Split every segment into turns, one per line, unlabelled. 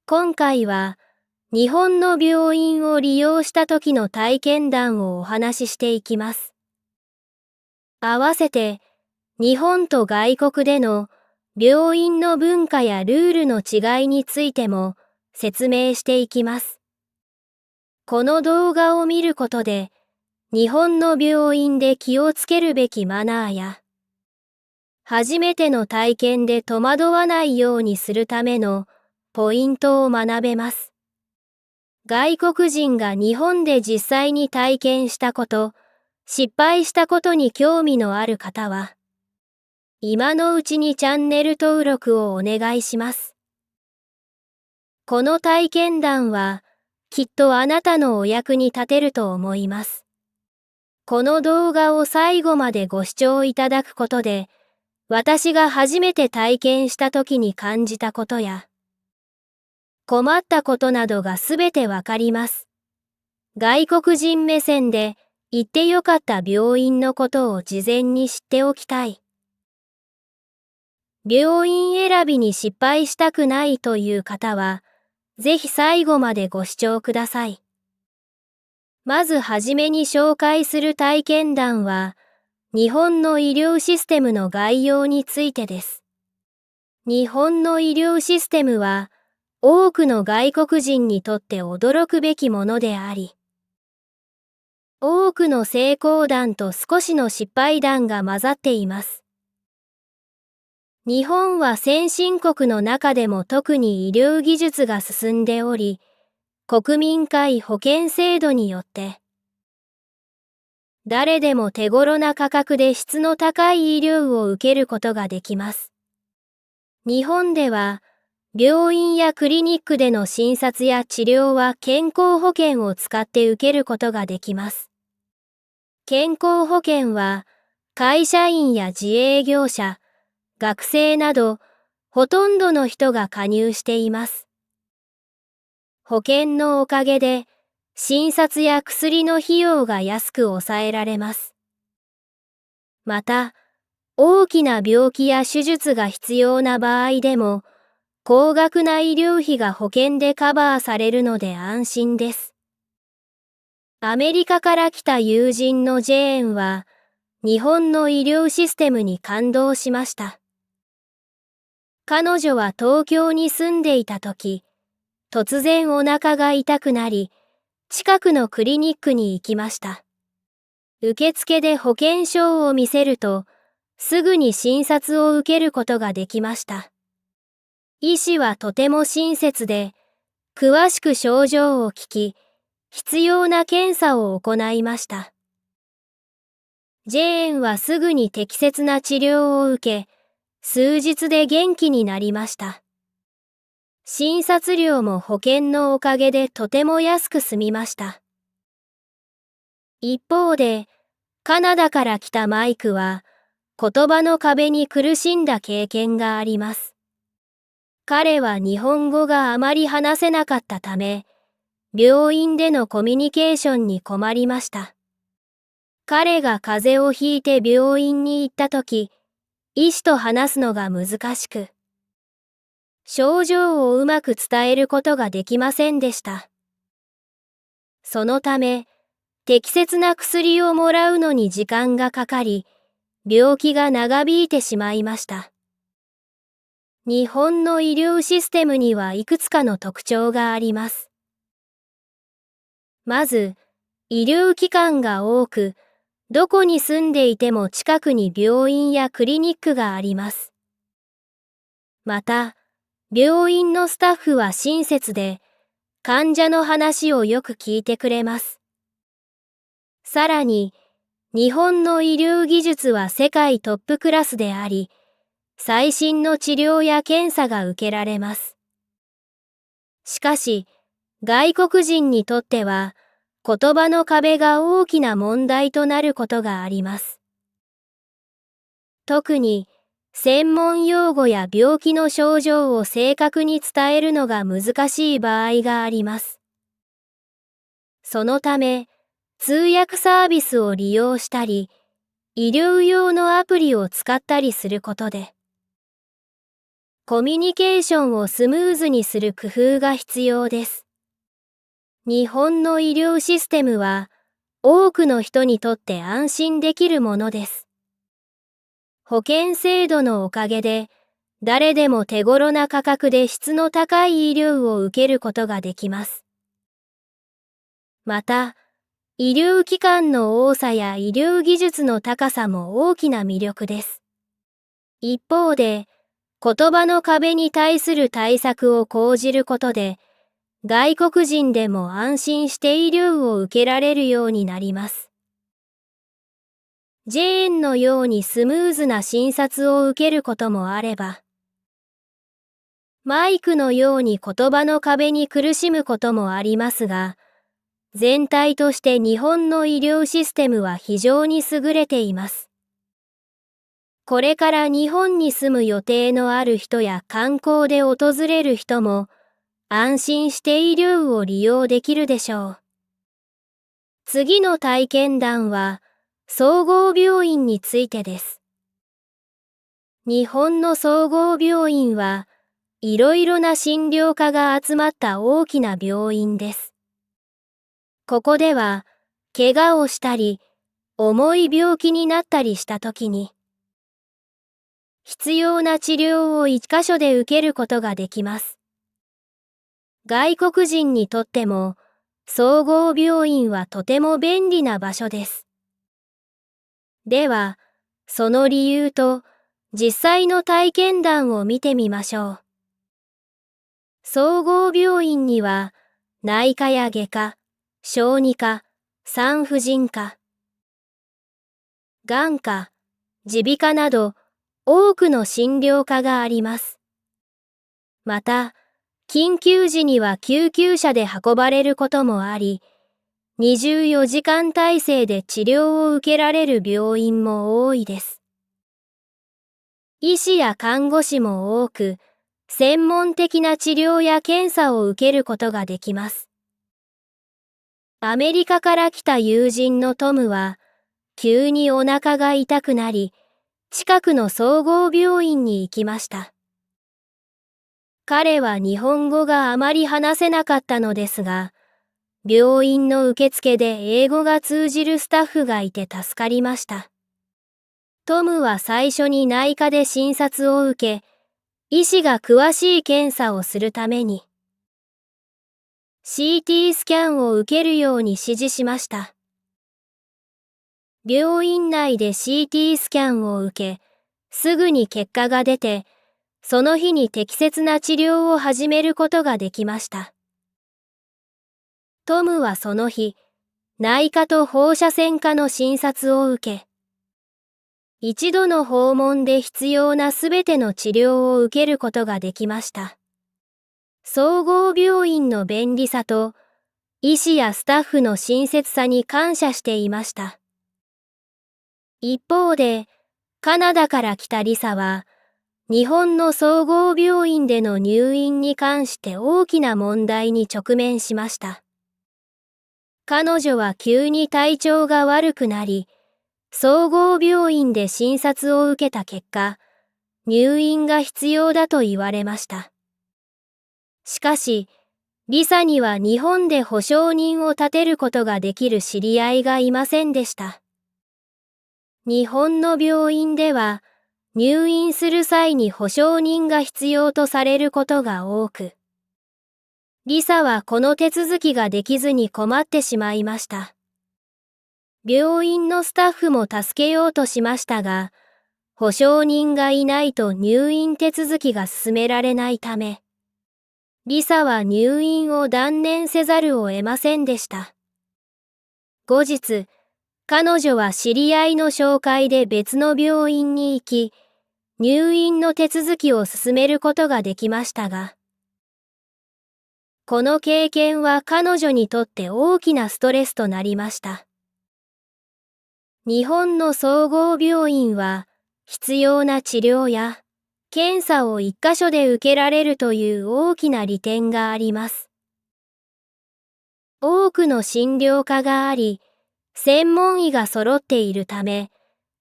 今回は、日本の病院を利用した時の体験談をお話ししていきます。合わせて、日本と外国での病院の文化やルールの違いについても説明していきます。この動画を見ることで、日本の病院で気をつけるべきマナーや、初めての体験で戸惑わないようにするためのポイントを学べます。外国人が日本で実際に体験したこと、失敗したことに興味のある方は、今のうちにチャンネル登録をお願いします。この体験談は、きっとあなたのお役に立てると思います。この動画を最後までご視聴いただくことで、私が初めて体験した時に感じたことや、困ったことなどがすべてわかります。外国人目線で行ってよかった病院のことを事前に知っておきたい。病院選びに失敗したくないという方は、ぜひ最後までご視聴ください。まずはじめに紹介する体験談は、日本の医療システムの概要についてです。日本の医療システムは、多くの外国人にとって驚くべきものであり、多くの成功談と少しの失敗談が混ざっています。日本は先進国の中でも特に医療技術が進んでおり、国民皆保険制度によって、誰でも手頃な価格で質の高い医療を受けることができます。日本では、病院やクリニックでの診察や治療は健康保険を使って受けることができます。健康保険は、会社員や自営業者、学生など、ほとんどの人が加入しています。保険のおかげで、診察や薬の費用が安く抑えられます。また、大きな病気や手術が必要な場合でも、高額な医療費が保険でカバーされるので安心です。アメリカから来た友人のジェーンは、日本の医療システムに感動しました。彼女は東京に住んでいた時、突然お腹が痛くなり、近くのクリニックに行きました。受付で保険証を見せると、すぐに診察を受けることができました。医師はとても親切で、詳しく症状を聞き、必要な検査を行いました。ジェーンはすぐに適切な治療を受け、数日で元気になりました。診察料も保険のおかげでとても安く済みました。一方で、カナダから来たマイクは、言葉の壁に苦しんだ経験があります。彼は日本語があまり話せなかったため、病院でのコミュニケーションに困りました。彼が風邪をひいて病院に行ったとき、医師と話すのが難しく、症状をうまく伝えることができませんでした。そのため、適切な薬をもらうのに時間がかかり、病気が長引いてしまいました。日本の医療システムにはいくつかの特徴があります。まず、医療機関が多く、どこに住んでいても近くに病院やクリニックがあります。また、病院のスタッフは親切で、患者の話をよく聞いてくれます。さらに、日本の医療技術は世界トップクラスであり、最新の治療や検査が受けられます。しかし、外国人にとっては、言葉の壁が大きな問題となることがあります。特に、専門用語や病気の症状を正確に伝えるのが難しい場合があります。そのため、通訳サービスを利用したり、医療用のアプリを使ったりすることで、コミュニケーションをスムーズにする工夫が必要です。日本の医療システムは、多くの人にとって安心できるものです。保険制度のおかげで、誰でも手頃な価格で質の高い医療を受けることができます。また、医療機関の多さや医療技術の高さも大きな魅力です。一方で、言葉の壁に対する対策を講じることで、外国人でも安心して医療を受けられるようになります。ジェーンのようにスムーズな診察を受けることもあれば、マイクのように言葉の壁に苦しむこともありますが、全体として日本の医療システムは非常に優れています。これから日本に住む予定のある人や観光で訪れる人も安心して医療を利用できるでしょう。次の体験談は総合病院についてです。日本の総合病院はいろいろな診療科が集まった大きな病院です。ここでは怪我をしたり重い病気になったりしたときに必要な治療を一箇所で受けることができます。外国人にとっても総合病院はとても便利な場所です。では、その理由と実際の体験談を見てみましょう。総合病院には内科や外科、小児科、産婦人科、眼科、耳鼻科など多くの診療科があります。また、緊急時には救急車で運ばれることもあり、24時間体制で治療を受けられる病院も多いです。医師や看護師も多く、専門的な治療や検査を受けることができます。アメリカから来た友人のトムは、急にお腹が痛くなり、近くの総合病院に行きました。彼は日本語があまり話せなかったのですが、病院の受付で英語が通じるスタッフがいて助かりました。トムは最初に内科で診察を受け、医師が詳しい検査をするために、CT スキャンを受けるように指示しました。病院内で CT スキャンを受け、すぐに結果が出て、その日に適切な治療を始めることができました。トムはその日、内科と放射線科の診察を受け、一度の訪問で必要なすべての治療を受けることができました。総合病院の便利さと、医師やスタッフの親切さに感謝していました。一方で、カナダから来たリサは、日本の総合病院での入院に関して大きな問題に直面しました。彼女は急に体調が悪くなり、総合病院で診察を受けた結果、入院が必要だと言われました。しかし、リサには日本で保証人を立てることができる知り合いがいませんでした。日本の病院では、入院する際に保証人が必要とされることが多く、リサはこの手続きができずに困ってしまいました。病院のスタッフも助けようとしましたが、保証人がいないと入院手続きが進められないため、リサは入院を断念せざるを得ませんでした。後日、彼女は知り合いの紹介で別の病院に行き、入院の手続きを進めることができましたが、この経験は彼女にとって大きなストレスとなりました。日本の総合病院は必要な治療や検査を一箇所で受けられるという大きな利点があります。多くの診療科があり、専門医が揃っているため、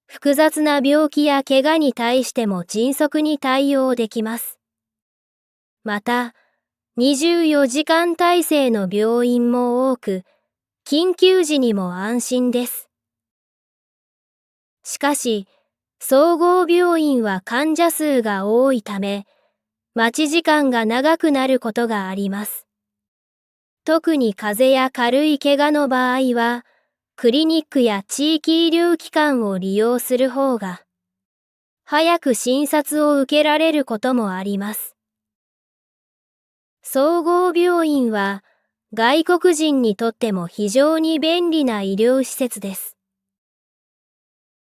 複雑な病気や怪我に対しても迅速に対応できます。また、24時間体制の病院も多く、緊急時にも安心です。しかし、総合病院は患者数が多いため、待ち時間が長くなることがあります。特に風邪や軽い怪我の場合は、クリニックや地域医療機関を利用する方が、早く診察を受けられることもあります。総合病院は、外国人にとっても非常に便利な医療施設です。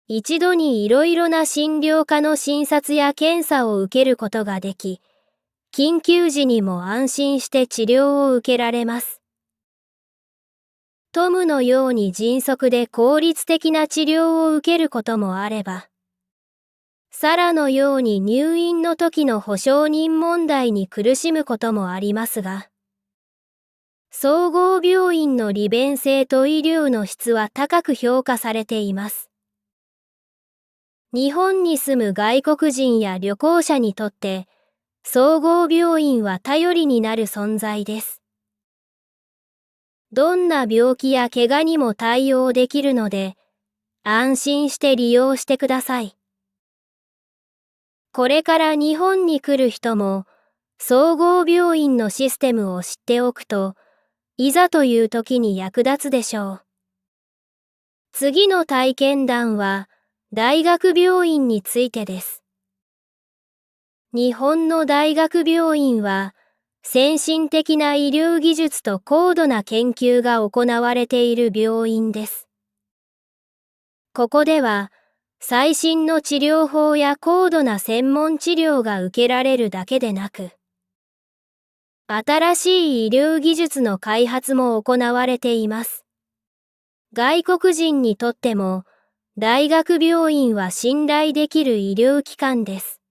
一度にいろいろな診療科の診察や検査を受けることができ、緊急時にも安心して治療を受けられます。トムのように迅速で効率的な治療を受けることもあれば、サラのように入院の時の保証人問題に苦しむこともありますが、総合病院の利便性と医療の質は高く評価されています。日本に住む外国人や旅行者にとって、総合病院は頼りになる存在です。どんな病気や怪我にも対応できるので、安心して利用してください。これから日本に来る人も、総合病院のシステムを知っておくと、いざという時に役立つでしょう。次の体験談は、大学病院についてです。日本の大学病院は、先進的な医療技術と高度な研究が行われている病院です。ここでは、最新の治療法や高度な専門治療が受けられるだけでなく、新しい医療技術の開発も行われています。外国人にとっても、大学病院は信頼できる医療機関です。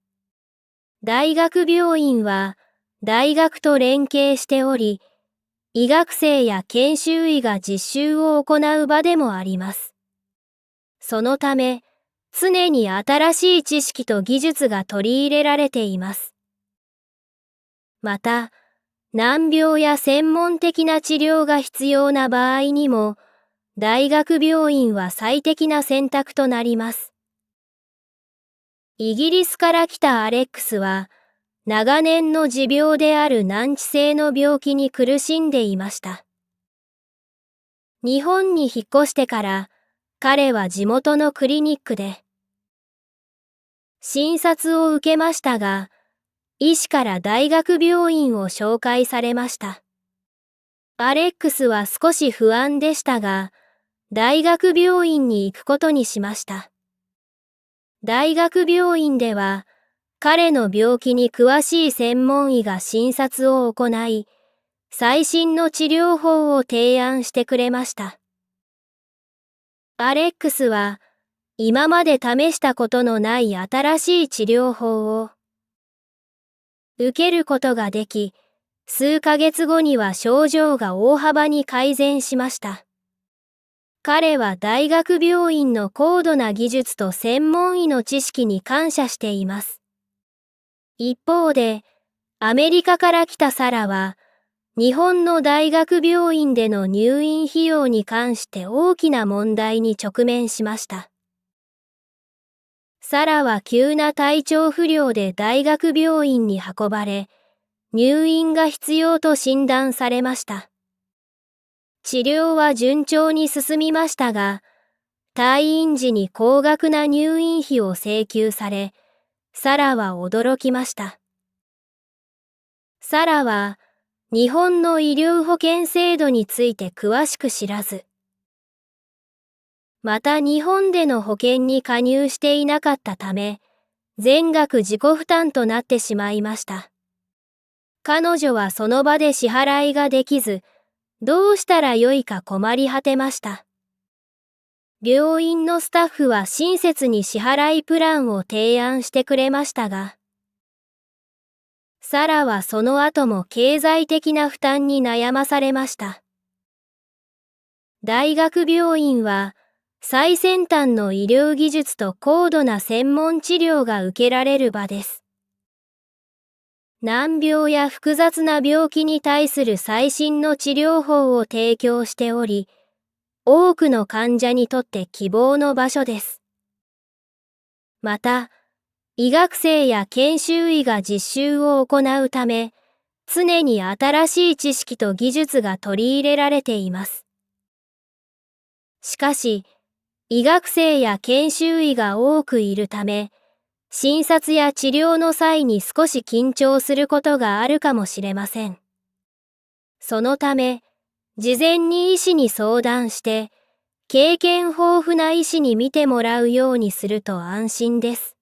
大学病院は、大学と連携しており、医学生や研修医が実習を行う場でもあります。そのため、常に新しい知識と技術が取り入れられています。また、難病や専門的な治療が必要な場合にも、大学病院は最適な選択となります。イギリスから来たアレックスは、長年の持病である難治性の病気に苦しんでいました。日本に引っ越してから、彼は地元のクリニックで診察を受けましたが、医師から大学病院を紹介されました。アレックスは少し不安でしたが、大学病院に行くことにしました。大学病院では、彼の病気に詳しい専門医が診察を行い、最新の治療法を提案してくれました。アレックスは、今まで試したことのない新しい治療法を受けることができ、数ヶ月後には症状が大幅に改善しました。彼は大学病院の高度な技術と専門医の知識に感謝しています。一方で、アメリカから来たサラは、日本の大学病院での入院費用に関して大きな問題に直面しました。サラは急な体調不良で大学病院に運ばれ、入院が必要と診断されました。治療は順調に進みましたが、退院時に高額な入院費を請求され、サラは驚きました。サラは、日本の医療保険制度について詳しく知らず、また日本での保険に加入していなかったため、全額自己負担となってしまいました。彼女はその場で支払いができず、どうしたらよいか困り果てました。病院のスタッフは親切に支払いプランを提案してくれましたが、サラはその後も経済的な負担に悩まされました。大学病院は最先端の医療技術と高度な専門治療が受けられる場です。難病や複雑な病気に対する最新の治療法を提供しており、多くの患者にとって希望の場所です。また、医学生や研修医が実習を行うため、常に新しい知識と技術が取り入れられています。しかし、医学生や研修医が多くいるため、診察や治療の際に少し緊張することがあるかもしれません。そのため、事前に医師に相談して、経験豊富な医師に見てもらうようにすると安心です。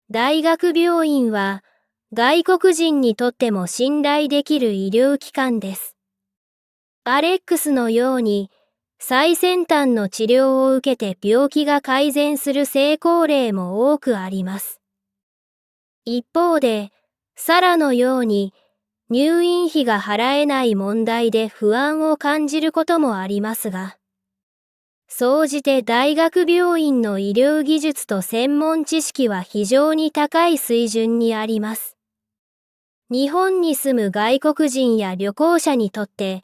大学病院は、外国人にとっても信頼できる医療機関です。アレックスのように、最先端の治療を受けて病気が改善する成功例も多くあります。一方で、サラのように入院費が払えない問題で不安を感じることもありますが、総じて大学病院の医療技術と専門知識は非常に高い水準にあります。日本に住む外国人や旅行者にとって、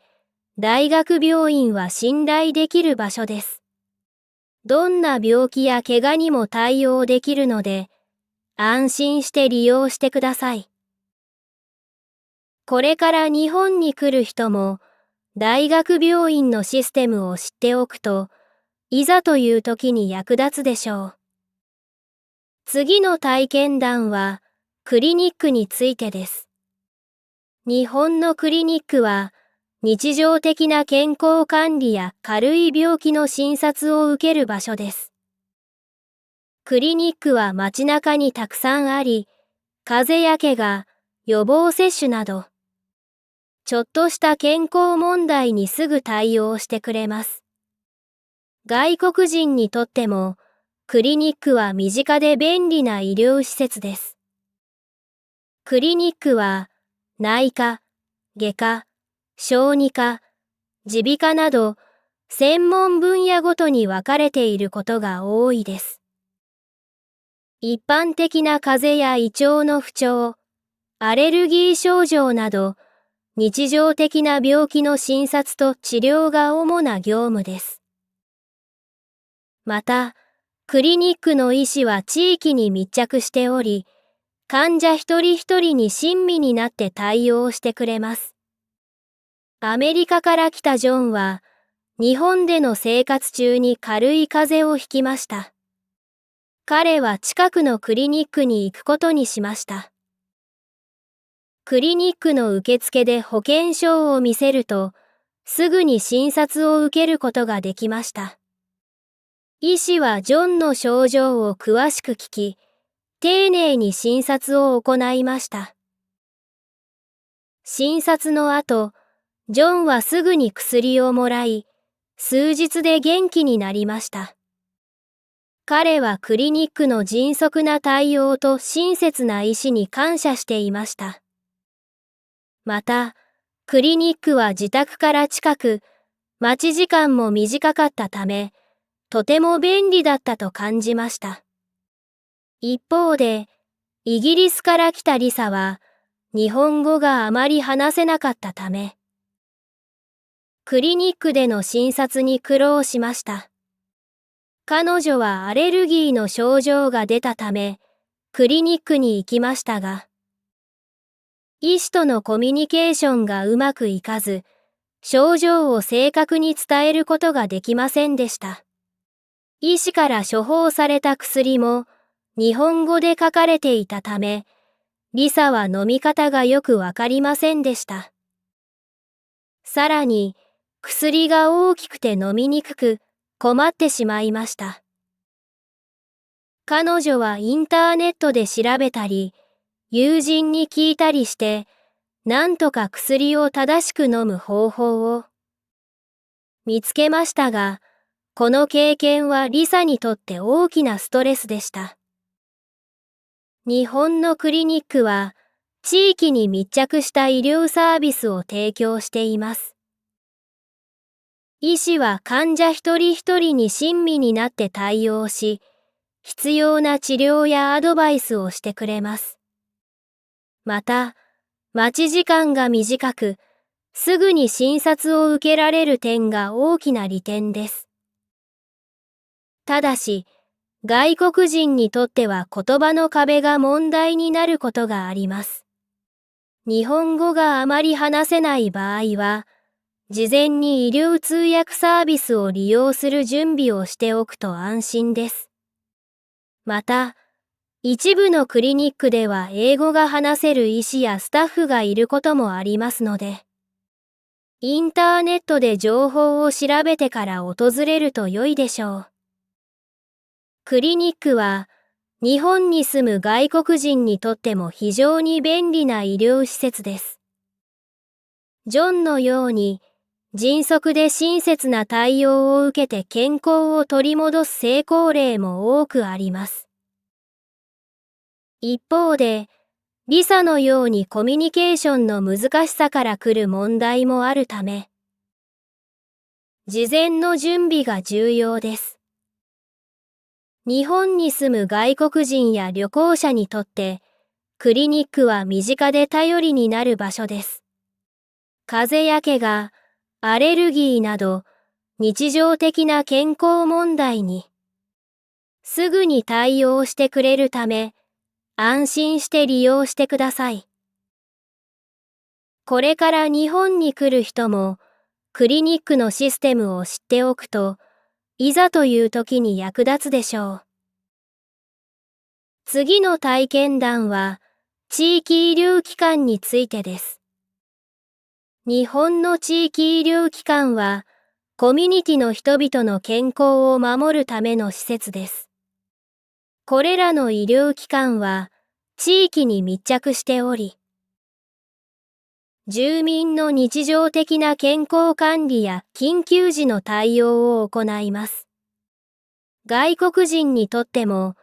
大学病院は信頼できる場所です。どんな病気や怪我にも対応できるので、安心して利用してください。これから日本に来る人も、大学病院のシステムを知っておくと、いざという時に役立つでしょう。次の体験談は、クリニックについてです。日本のクリニックは、日常的な健康管理や軽い病気の診察を受ける場所です。クリニックは街中にたくさんあり、風邪や怪我、予防接種など、ちょっとした健康問題にすぐ対応してくれます。外国人にとっても、クリニックは身近で便利な医療施設です。クリニックは、内科、外科、小児科、耳鼻科など、専門分野ごとに分かれていることが多いです。一般的な風邪や胃腸の不調、アレルギー症状など、日常的な病気の診察と治療が主な業務です。また、クリニックの医師は地域に密着しており、患者一人一人に親身になって対応してくれます。アメリカから来たジョンは、日本での生活中に軽い風邪をひきました。彼は近くのクリニックに行くことにしました。クリニックの受付で保険証を見せると、すぐに診察を受けることができました。医師はジョンの症状を詳しく聞き、丁寧に診察を行いました。診察の後、ジョンはすぐに薬をもらい、数日で元気になりました。彼はクリニックの迅速な対応と親切な医師に感謝していました。また、クリニックは自宅から近く、待ち時間も短かったため、とても便利だったと感じました。一方で、イギリスから来たリサは、日本語があまり話せなかったため、クリニックでの診察に苦労しました。彼女はアレルギーの症状が出たため、クリニックに行きましたが、医師とのコミュニケーションがうまくいかず、症状を正確に伝えることができませんでした。医師から処方された薬も日本語で書かれていたため、リサは飲み方がよくわかりませんでした。さらに、薬が大きくて飲みにくく困ってしまいました。彼女はインターネットで調べたり、友人に聞いたりして、なんとか薬を正しく飲む方法を見つけましたが、この経験はリサにとって大きなストレスでした。日本のクリニックは、地域に密着した医療サービスを提供しています。医師は患者一人一人に親身になって対応し、必要な治療やアドバイスをしてくれます。また、待ち時間が短く、すぐに診察を受けられる点が大きな利点です。ただし、外国人にとっては言葉の壁が問題になることがあります。日本語があまり話せない場合は、事前に医療通訳サービスを利用する準備をしておくと安心です。また、一部のクリニックでは英語が話せる医師やスタッフがいることもありますので、インターネットで情報を調べてから訪れると良いでしょう。クリニックは、日本に住む外国人にとっても非常に便利な医療施設です。ジョンのように、迅速で親切な対応を受けて健康を取り戻す成功例も多くあります。一方で、リサのようにコミュニケーションの難しさから来る問題もあるため、事前の準備が重要です。日本に住む外国人や旅行者にとって、クリニックは身近で頼りになる場所です。風邪や怪我、アレルギーなど、日常的な健康問題に、すぐに対応してくれるため、安心して利用してください。これから日本に来る人も、クリニックのシステムを知っておくと、いざという時に役立つでしょう。次の体験談は、地域医療機関についてです。日本の地域医療機関は、コミュニティの人々の健康を守るための施設です。これらの医療機関は、地域に密着しており、住民の日常的な健康管理や緊急時の対応を行います。外国人にとっても、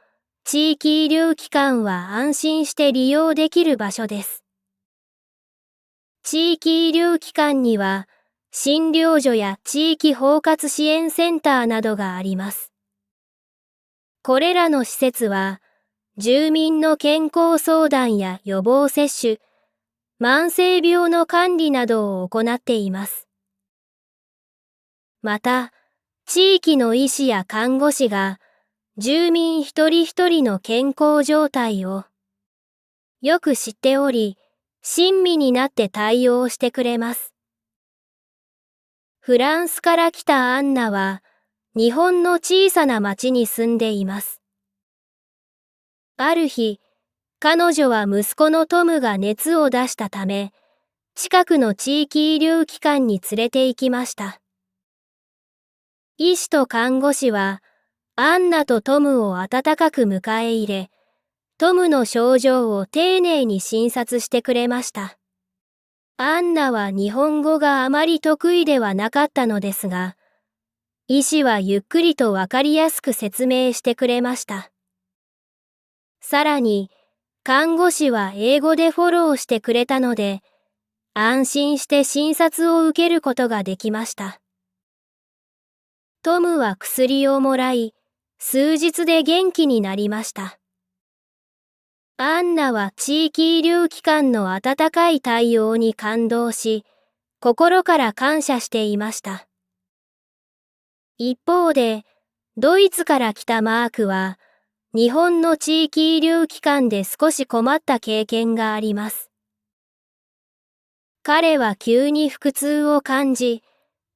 地域医療機関は安心して利用できる場所です。地域医療機関には、診療所や地域包括支援センターなどがあります。これらの施設は、住民の健康相談や予防接種、慢性病の管理などを行っています。また、地域の医師や看護師が、住民一人一人の健康状態をよく知っており、親身になって対応してくれます。フランスから来たアンナは、日本の小さな町に住んでいます。ある日、彼女は息子のトムが熱を出したため、近くの地域医療機関に連れて行きました。医師と看護師は、アンナとトムを温かく迎え入れ、トムの症状を丁寧に診察してくれました。アンナは日本語があまり得意ではなかったのですが、医師はゆっくりとわかりやすく説明してくれました。さらに、看護師は英語でフォローしてくれたので、安心して診察を受けることができました。トムは薬をもらい、数日で元気になりました。アンナは地域医療機関の温かい対応に感動し、心から感謝していました。一方で、ドイツから来たマークは、日本の地域医療機関で少し困った経験があります。彼は急に腹痛を感じ、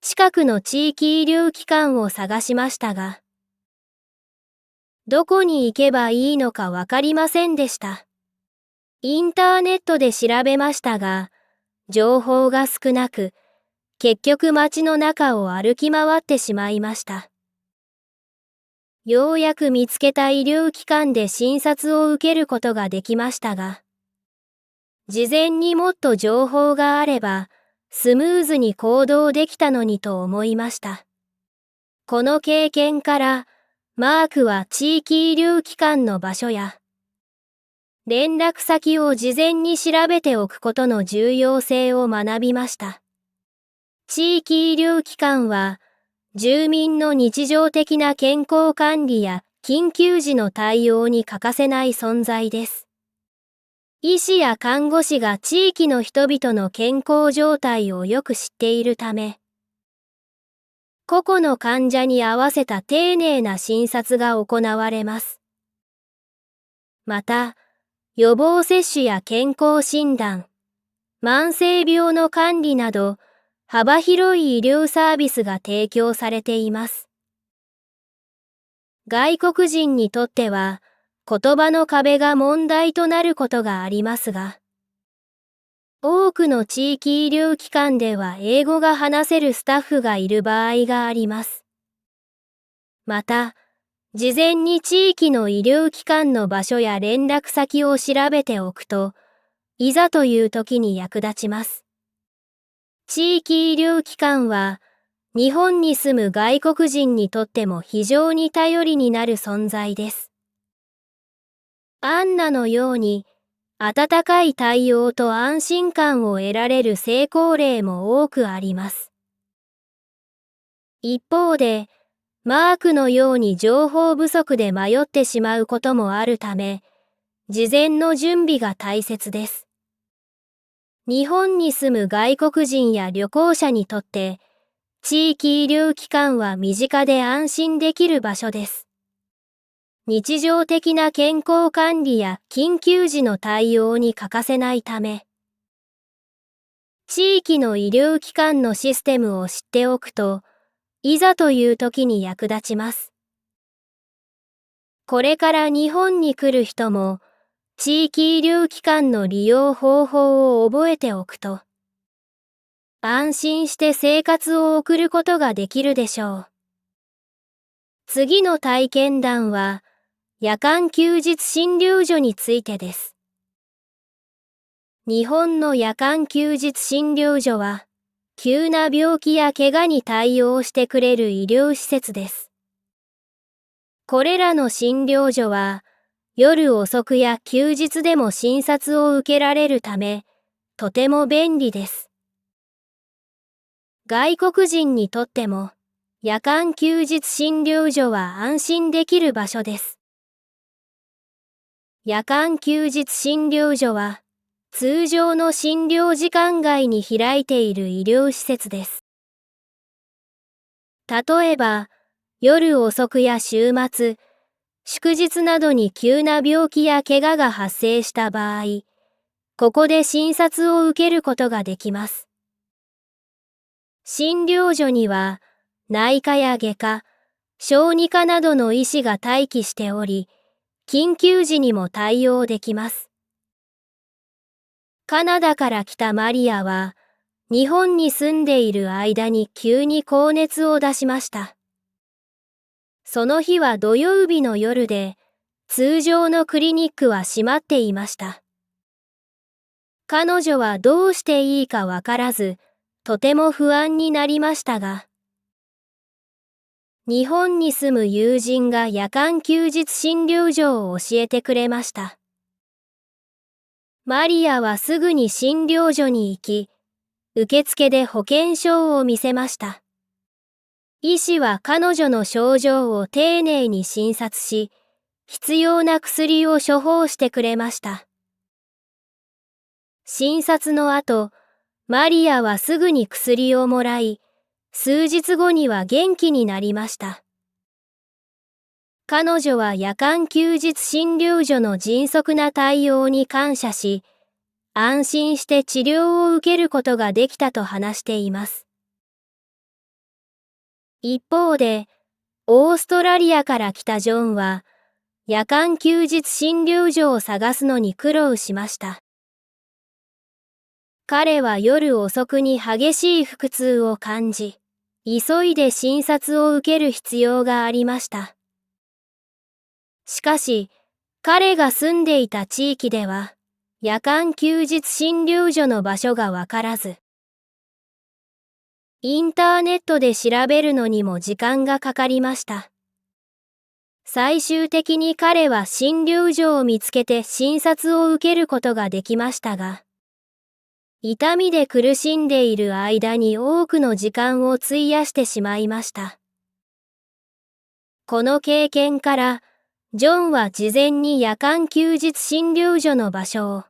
近くの地域医療機関を探しましたが、どこに行けばいいのかわかりませんでした。インターネットで調べましたが、情報が少なく、結局街の中を歩き回ってしまいました。ようやく見つけた医療機関で診察を受けることができましたが、事前にもっと情報があれば、スムーズに行動できたのにと思いました。この経験から、マークは地域医療機関の場所や、連絡先を事前に調べておくことの重要性を学びました。地域医療機関は、住民の日常的な健康管理や緊急時の対応に欠かせない存在です。医師や看護師が地域の人々の健康状態をよく知っているため、個々の患者に合わせた丁寧な診察が行われます。また、予防接種や健康診断、慢性病の管理など、幅広い医療サービスが提供されています。外国人にとっては、言葉の壁が問題となることがありますが、多くの地域医療機関では英語が話せるスタッフがいる場合があります。また、事前に地域の医療機関の場所や連絡先を調べておくと、いざという時に役立ちます。地域医療機関は、日本に住む外国人にとっても非常に頼りになる存在です。アンナのように、温かい対応と安心感を得られる成功例も多くあります。一方で、マークのように情報不足で迷ってしまうこともあるため、事前の準備が大切です。日本に住む外国人や旅行者にとって、地域医療機関は身近で安心できる場所です。日常的な健康管理や緊急時の対応に欠かせないため、地域の医療機関のシステムを知っておくと、いざという時に役立ちます。これから日本に来る人も、地域医療機関の利用方法を覚えておくと、安心して生活を送ることができるでしょう。次の体験談は、夜間休日診療所についてです。日本の夜間休日診療所は、急な病気や怪我に対応してくれる医療施設です。これらの診療所は、夜遅くや休日でも診察を受けられるため、とても便利です。外国人にとっても、夜間休日診療所は安心できる場所です。夜間休日診療所は、通常の診療時間外に開いている医療施設です。例えば、夜遅くや週末、祝日などに急な病気や怪我が発生した場合、ここで診察を受けることができます。診療所には、内科や外科、小児科などの医師が待機しており、緊急時にも対応できます。カナダから来たマリアは、日本に住んでいる間に急に高熱を出しました。その日は土曜日の夜で、通常のクリニックは閉まっていました。彼女はどうしていいかわからず、とても不安になりましたが、日本に住む友人が夜間休日診療所を教えてくれました。マリアはすぐに診療所に行き、受付で保険証を見せました。医師は彼女の症状を丁寧に診察し、必要な薬を処方してくれました。診察の後、マリアはすぐに薬をもらい、数日後には元気になりました。彼女は夜間休日診療所の迅速な対応に感謝し、安心して治療を受けることができたと話しています。一方で、オーストラリアから来たジョンは、夜間休日診療所を探すのに苦労しました。彼は夜遅くに激しい腹痛を感じ、急いで診察を受ける必要がありました。しかし、彼が住んでいた地域では、夜間休日診療所の場所がわからず、インターネットで調べるのにも時間がかかりました。最終的に彼は診療所を見つけて診察を受けることができましたが、痛みで苦しんでいる間に多くの時間を費やしてしまいました。この経験から、ジョンは事前に夜間休日診療所の場所を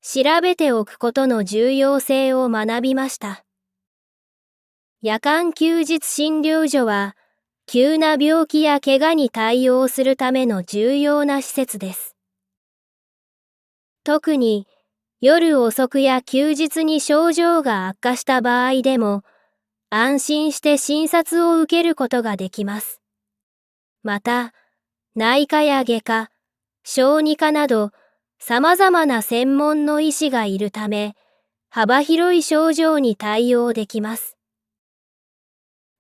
調べておくことの重要性を学びました。夜間休日診療所は、急な病気や怪我に対応するための重要な施設です。特に、夜遅くや休日に症状が悪化した場合でも、安心して診察を受けることができます。また、内科や外科、小児科など、様々な専門の医師がいるため、幅広い症状に対応できます。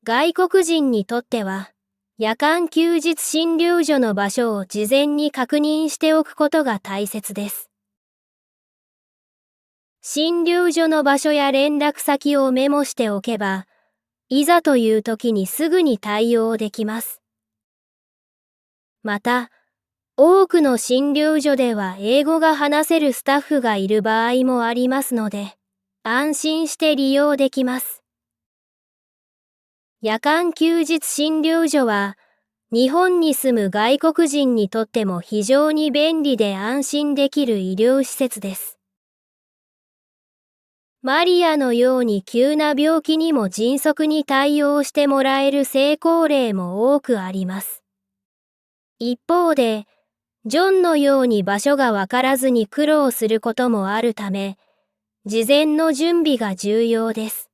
外国人にとっては、夜間休日診療所の場所を事前に確認しておくことが大切です。診療所の場所や連絡先をメモしておけば、いざという時にすぐに対応できます。また、多くの診療所では英語が話せるスタッフがいる場合もありますので、安心して利用できます。夜間休日診療所は、日本に住む外国人にとっても非常に便利で安心できる医療施設です。マリアのように急な病気にも迅速に対応してもらえる成功例も多くあります。一方で、ジョンのように場所がわからずに苦労することもあるため、事前の準備が重要です。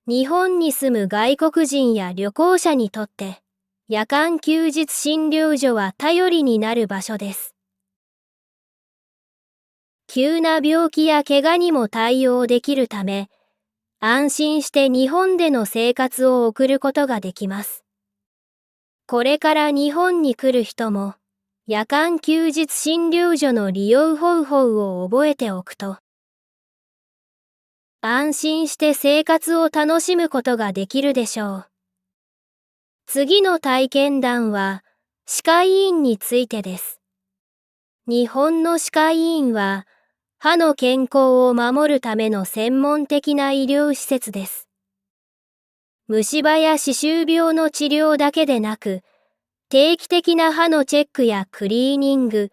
日本に住む外国人や旅行者にとって、夜間休日診療所は頼りになる場所です。急な病気や怪我にも対応できるため、安心して日本での生活を送ることができます。これから日本に来る人も、夜間休日診療所の利用方法を覚えておくと、安心して生活を楽しむことができるでしょう。次の体験談は、歯科医院についてです。日本の歯科医院は、歯の健康を守るための専門的な医療施設です。虫歯や歯周病の治療だけでなく、定期的な歯のチェックやクリーニング、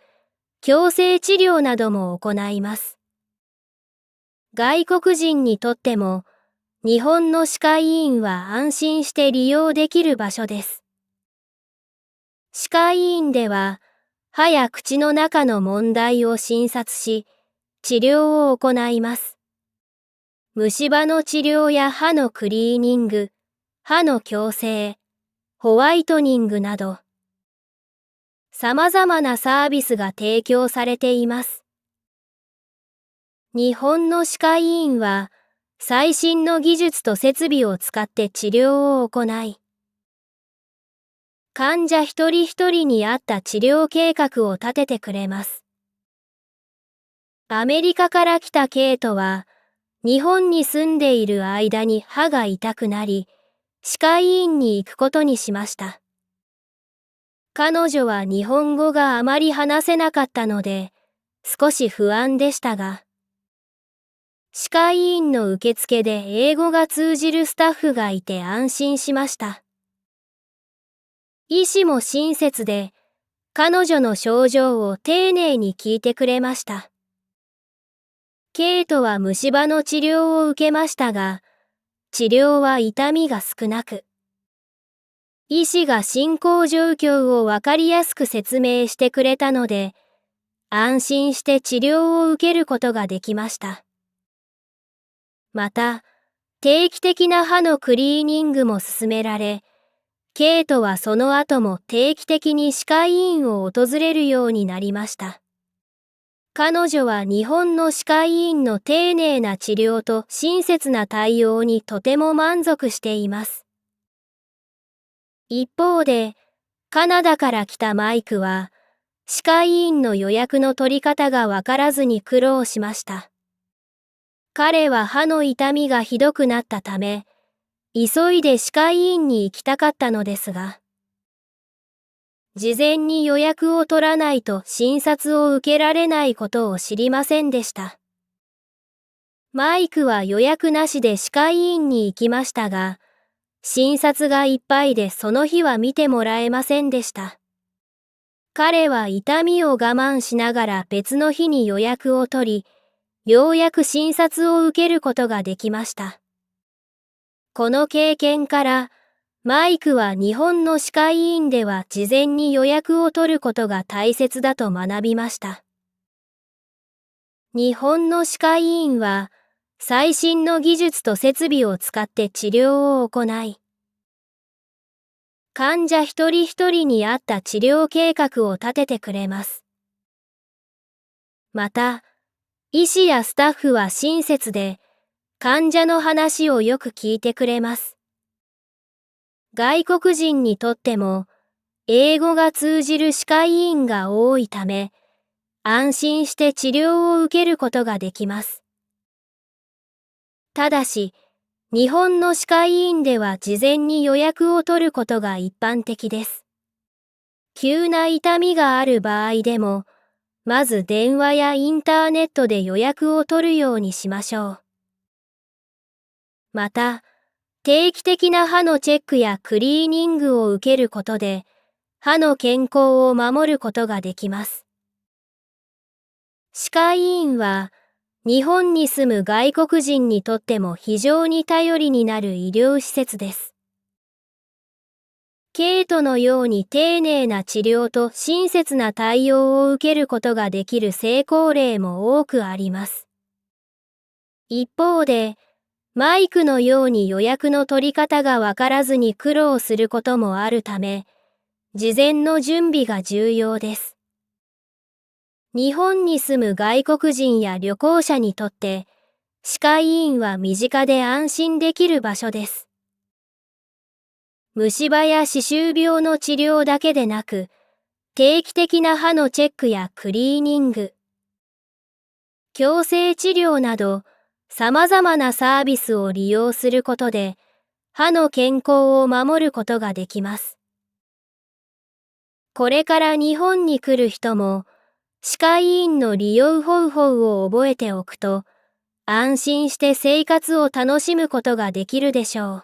矯正治療なども行います。外国人にとっても、日本の歯科医院は安心して利用できる場所です。歯科医院では、歯や口の中の問題を診察し、治療を行います。虫歯の治療や歯のクリーニング、歯の矯正、ホワイトニングなど、様々なサービスが提供されています。日本の歯科医院は、最新の技術と設備を使って治療を行い、患者一人一人に合った治療計画を立ててくれます。アメリカから来たケイトは、日本に住んでいる間に歯が痛くなり、歯科医院に行くことにしました。彼女は日本語があまり話せなかったので、少し不安でしたが、歯科医院の受付で英語が通じるスタッフがいて安心しました。医師も親切で、彼女の症状を丁寧に聞いてくれました。ケイトは虫歯の治療を受けましたが、治療は痛みが少なく、医師が進行状況をわかりやすく説明してくれたので、安心して治療を受けることができました。また、定期的な歯のクリーニングも勧められ、ケイトはその後も定期的に歯科医院を訪れるようになりました。彼女は日本の歯科医院の丁寧な治療と親切な対応にとても満足しています。一方で、カナダから来たマイクは、歯科医院の予約の取り方がわからずに苦労しました。彼は歯の痛みがひどくなったため、急いで歯科医院に行きたかったのですが、事前に予約を取らないと診察を受けられないことを知りませんでした。マイクは予約なしで歯科医院に行きましたが、診察がいっぱいでその日は見てもらえませんでした。彼は痛みを我慢しながら別の日に予約を取り、ようやく診察を受けることができました。この経験から、マイクは日本の歯科医院では事前に予約を取ることが大切だと学びました。日本の歯科医院は、最新の技術と設備を使って治療を行い、患者一人一人に合った治療計画を立ててくれます。また、医師やスタッフは親切で、患者の話をよく聞いてくれます。外国人にとっても、英語が通じる歯科医院が多いため、安心して治療を受けることができます。ただし、日本の歯科医院では事前に予約を取ることが一般的です。急な痛みがある場合でも、まず電話やインターネットで予約を取るようにしましょう。また、定期的な歯のチェックやクリーニングを受けることで、歯の健康を守ることができます。歯科医院は、日本に住む外国人にとっても非常に頼りになる医療施設です。ケイトのように丁寧な治療と親切な対応を受けることができる成功例も多くあります。一方で、マイクのように予約の取り方がわからずに苦労することもあるため、事前の準備が重要です。日本に住む外国人や旅行者にとって、歯科医院は身近で安心できる場所です。虫歯や歯周病の治療だけでなく、定期的な歯のチェックやクリーニング、矯正治療など、様々なサービスを利用することで、歯の健康を守ることができます。これから日本に来る人も、歯科医院の利用方法を覚えておくと、安心して生活を楽しむことができるでしょう。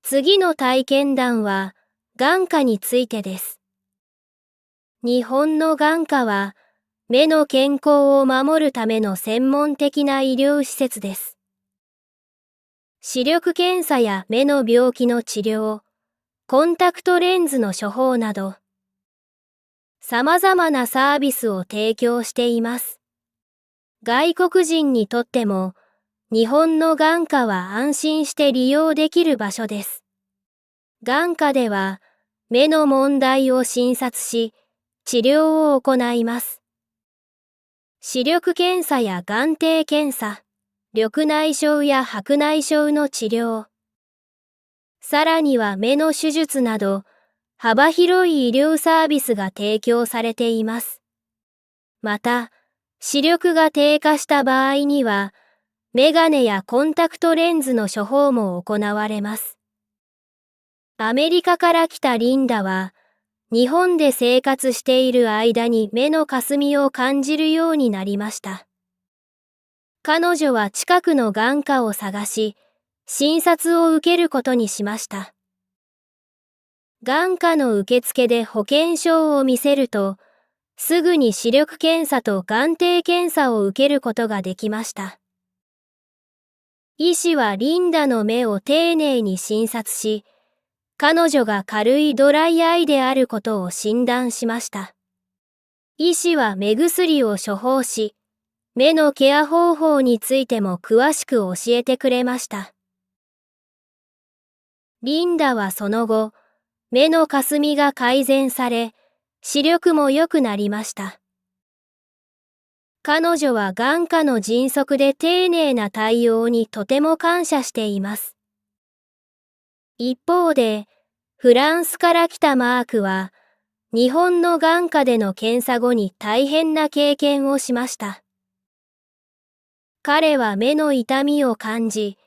次の体験談は、眼科についてです。日本の眼科は、目の健康を守るための専門的な医療施設です。視力検査や目の病気の治療、コンタクトレンズの処方など、様々なサービスを提供しています。外国人にとっても、日本の眼科は安心して利用できる場所です。眼科では、目の問題を診察し、治療を行います。視力検査や眼底検査、緑内障や白内障の治療、さらには目の手術など、幅広い医療サービスが提供されています。また、視力が低下した場合には、メガネやコンタクトレンズの処方も行われます。アメリカから来たリンダは、日本で生活している間に目の霞を感じるようになりました。彼女は近くの眼科を探し、診察を受けることにしました。眼科の受付で保険証を見せると、すぐに視力検査と眼底検査を受けることができました。医師はリンダの目を丁寧に診察し、彼女が軽いドライアイであることを診断しました。医師は目薬を処方し、目のケア方法についても詳しく教えてくれました。リンダはその後、目の霞が改善され、視力も良くなりました。彼女は眼科の迅速で丁寧な対応にとても感謝しています。一方で、フランスから来たマークは、日本の眼科での検査後に大変な経験をしました。彼は目の痛みを感じ、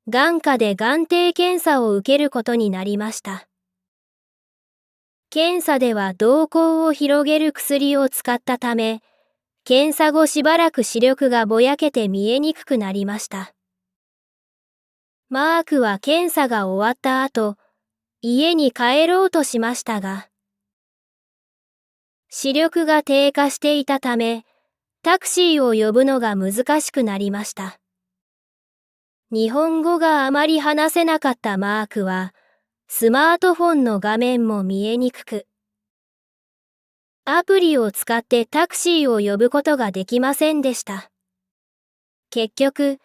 眼科で眼底検査を受けることになりました。検査では瞳孔を広げる薬を使ったため、検査後しばらく視力がぼやけて見えにくくなりました。マークは検査が終わった後、家に帰ろうとしましたが、視力が低下していたため、タクシーを呼ぶのが難しくなりました。日本語があまり話せなかったマークは、スマートフォンの画面も見えにくく、アプリを使ってタクシーを呼ぶことができませんでした。結局、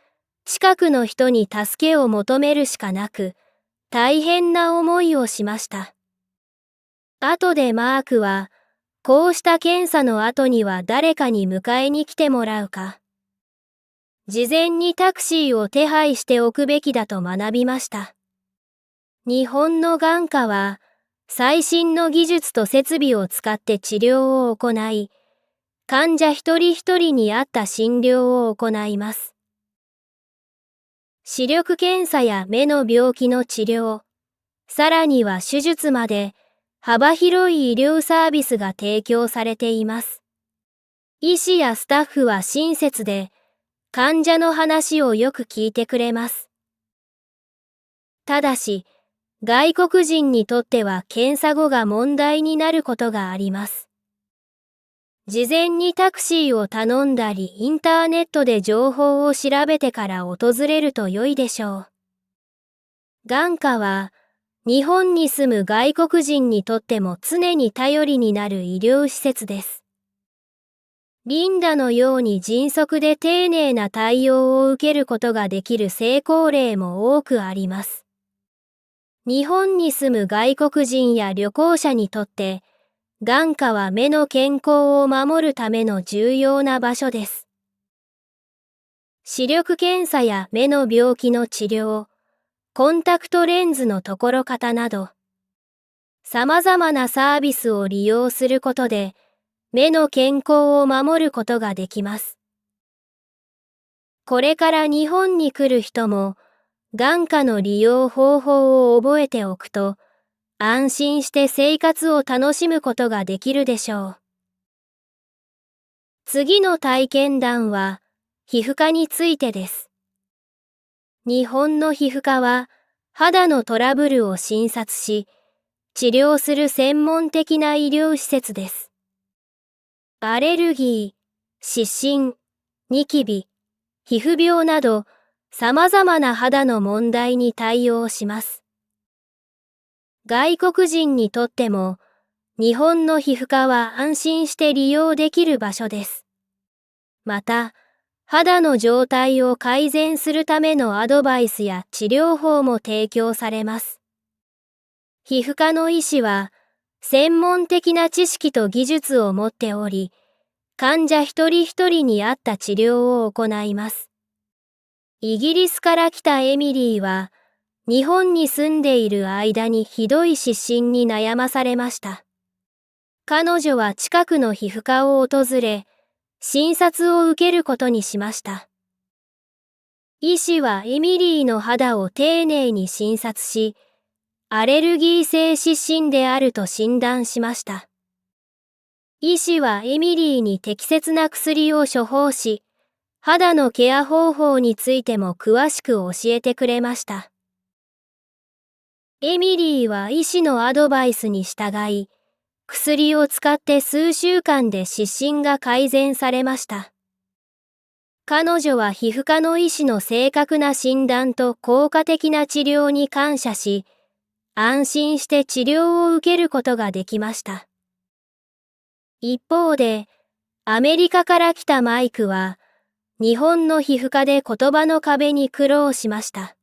近くの人に助けを求めるしかなく、大変な思いをしました。後でマークは、こうした検査の後には誰かに迎えに来てもらうか、事前にタクシーを手配しておくべきだと学びました。日本の眼科は、最新の技術と設備を使って治療を行い、患者一人一人に合った診療を行います。視力検査や目の病気の治療、さらには手術まで幅広い医療サービスが提供されています。医師やスタッフは親切で、患者の話をよく聞いてくれます。ただし、外国人にとっては検査後が問題になることがあります。事前にタクシーを頼んだり、インターネットで情報を調べてから訪れると良いでしょう。眼科は、日本に住む外国人にとっても常に頼りになる医療施設です。リンダのように迅速で丁寧な対応を受けることができる成功例も多くあります。日本に住む外国人や旅行者にとって、眼科は目の健康を守るための重要な場所です。視力検査や目の病気の治療、コンタクトレンズの所方など、様々なサービスを利用することで、目の健康を守ることができます。これから日本に来る人も、眼科の利用方法を覚えておくと、安心して生活を楽しむことができるでしょう。次の体験談は、皮膚科についてです。日本の皮膚科は、肌のトラブルを診察し、治療する専門的な医療施設です。アレルギー、湿疹、ニキビ、皮膚病など、様々な肌の問題に対応します。外国人にとっても、日本の皮膚科は安心して利用できる場所です。また、肌の状態を改善するためのアドバイスや治療法も提供されます。皮膚科の医師は、専門的な知識と技術を持っており、患者一人一人に合った治療を行います。イギリスから来たエミリーは、日本に住んでいる間にひどい湿疹に悩まされました。彼女は近くの皮膚科を訪れ、診察を受けることにしました。医師はエミリーの肌を丁寧に診察し、アレルギー性湿疹であると診断しました。医師はエミリーに適切な薬を処方し、肌のケア方法についても詳しく教えてくれました。エミリーは医師のアドバイスに従い、薬を使って数週間で湿疹が改善されました。彼女は皮膚科の医師の正確な診断と効果的な治療に感謝し、安心して治療を受けることができました。一方で、アメリカから来たマイクは、日本の皮膚科で言葉の壁に苦労しました。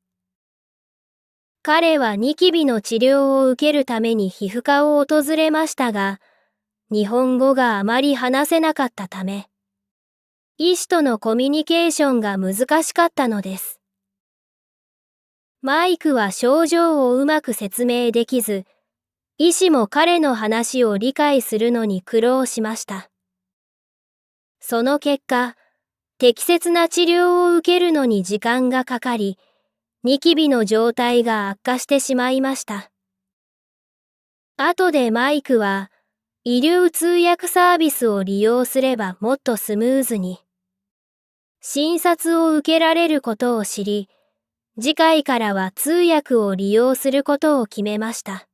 彼はニキビの治療を受けるために皮膚科を訪れましたが、日本語があまり話せなかったため、医師とのコミュニケーションが難しかったのです。マイクは症状をうまく説明できず、医師も彼の話を理解するのに苦労しました。その結果、適切な治療を受けるのに時間がかかり、ニキビの状態が悪化してしまいました。後でマイクは、医療通訳サービスを利用すればもっとスムーズに、診察を受けられることを知り、次回からは通訳を利用することを決めました。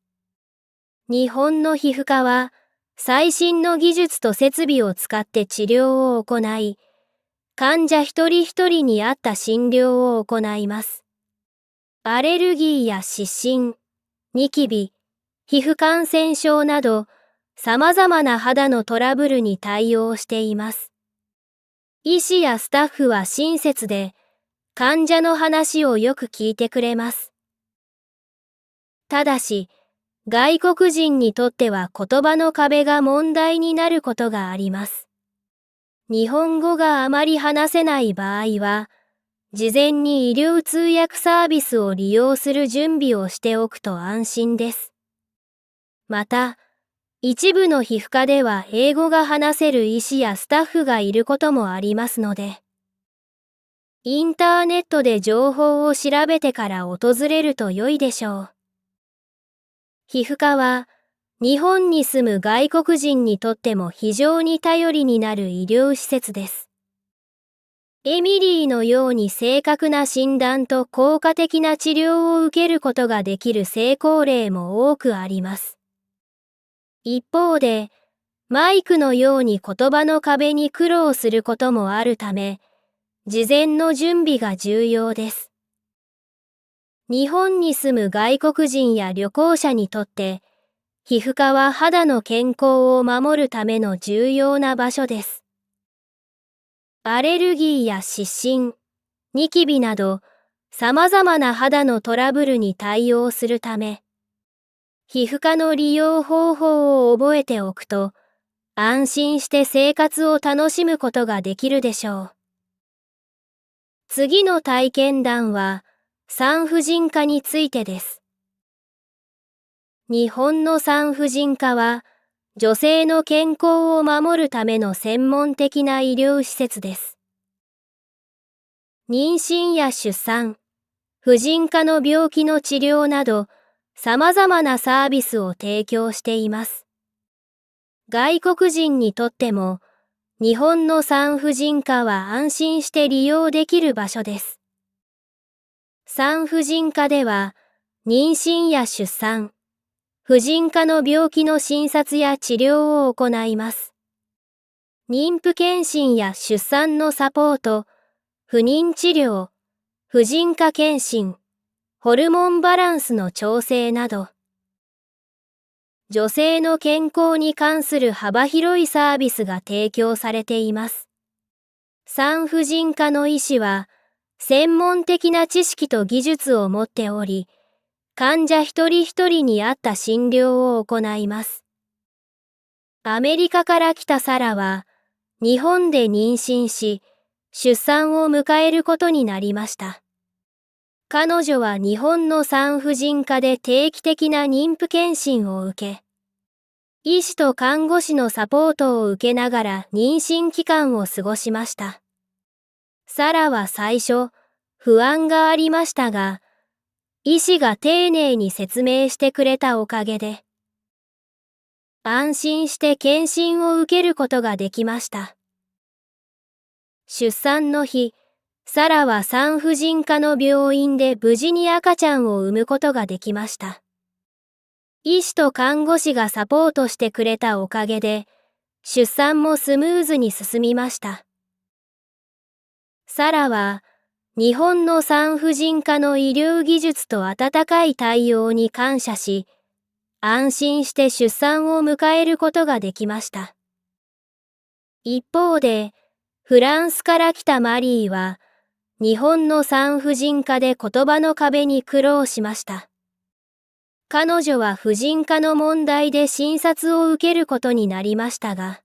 日本の皮膚科は、最新の技術と設備を使って治療を行い、患者一人一人に合った診療を行います。アレルギーや湿疹、ニキビ、皮膚感染症など、様々な肌のトラブルに対応しています。医師やスタッフは親切で、患者の話をよく聞いてくれます。ただし、外国人にとっては言葉の壁が問題になることがあります。日本語があまり話せない場合は、事前に医療通訳サービスを利用する準備をしておくと安心です。また、一部の皮膚科では英語が話せる医師やスタッフがいることもありますので、インターネットで情報を調べてから訪れると良いでしょう。皮膚科は、日本に住む外国人にとっても非常に頼りになる医療施設です。エミリーのように正確な診断と効果的な治療を受けることができる成功例も多くあります。一方で、マイクのように言葉の壁に苦労することもあるため、事前の準備が重要です。日本に住む外国人や旅行者にとって、皮膚科は肌の健康を守るための重要な場所です。アレルギーや湿疹、ニキビなど、様々な肌のトラブルに対応するため、皮膚科の利用方法を覚えておくと、安心して生活を楽しむことができるでしょう。次の体験談は、産婦人科についてです。日本の産婦人科は、女性の健康を守るための専門的な医療施設です。妊娠や出産、婦人科の病気の治療など、様々なサービスを提供しています。外国人にとっても、日本の産婦人科は安心して利用できる場所です。産婦人科では、妊娠や出産、婦人科の病気の診察や治療を行います。妊婦健診や出産のサポート、不妊治療、婦人科健診、ホルモンバランスの調整など、女性の健康に関する幅広いサービスが提供されています。産婦人科の医師は、専門的な知識と技術を持っており、患者一人一人に合った診療を行います。アメリカから来たサラは、日本で妊娠し、出産を迎えることになりました。彼女は日本の産婦人科で定期的な妊婦健診を受け、医師と看護師のサポートを受けながら妊娠期間を過ごしました。サラは最初、不安がありましたが、医師が丁寧に説明してくれたおかげで、安心して検診を受けることができました。出産の日、サラは産婦人科の病院で無事に赤ちゃんを産むことができました。医師と看護師がサポートしてくれたおかげで、出産もスムーズに進みました。サラは、日本の産婦人科の医療技術と温かい対応に感謝し、安心して出産を迎えることができました。一方で、フランスから来たマリーは、日本の産婦人科で言葉の壁に苦労しました。彼女は婦人科の問題で診察を受けることになりましたが、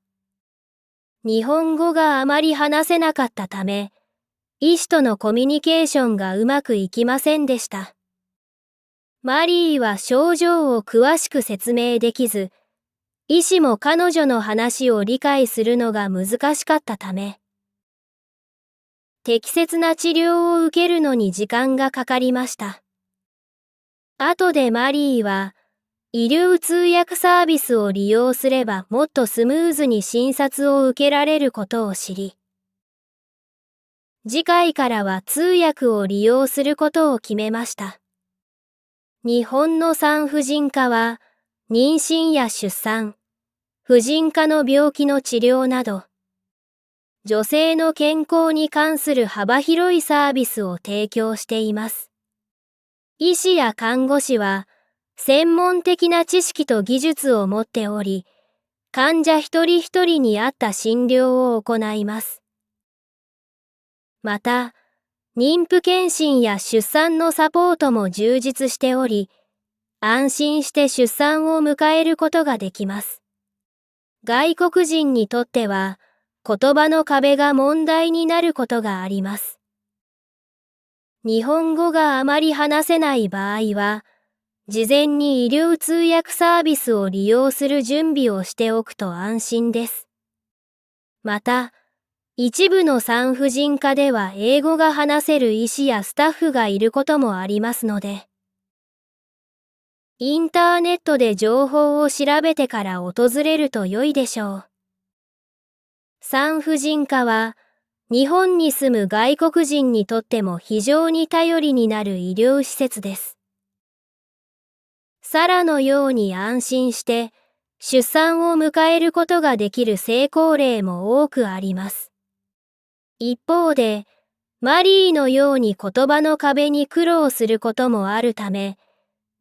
日本語があまり話せなかったため、医師とのコミュニケーションがうまくいきませんでした。マリーは症状を詳しく説明できず、医師も彼女の話を理解するのが難しかったため、適切な治療を受けるのに時間がかかりました。後でマリーは、医療通訳サービスを利用すればもっとスムーズに診察を受けられることを知り、次回からは通訳を利用することを決めました。日本の産婦人科は、妊娠や出産、婦人科の病気の治療など、女性の健康に関する幅広いサービスを提供しています。医師や看護師は、専門的な知識と技術を持っており、患者一人一人に合った診療を行います。また、妊婦健診や出産のサポートも充実しており、安心して出産を迎えることができます。外国人にとっては、言葉の壁が問題になることがあります。日本語があまり話せない場合は、事前に医療通訳サービスを利用する準備をしておくと安心です。また、一部の産婦人科では英語が話せる医師やスタッフがいることもありますので、インターネットで情報を調べてから訪れると良いでしょう。産婦人科は、日本に住む外国人にとっても非常に頼りになる医療施設です。サラのように安心して出産を迎えることができる成功例も多くあります。一方で、マリーのように言葉の壁に苦労することもあるため、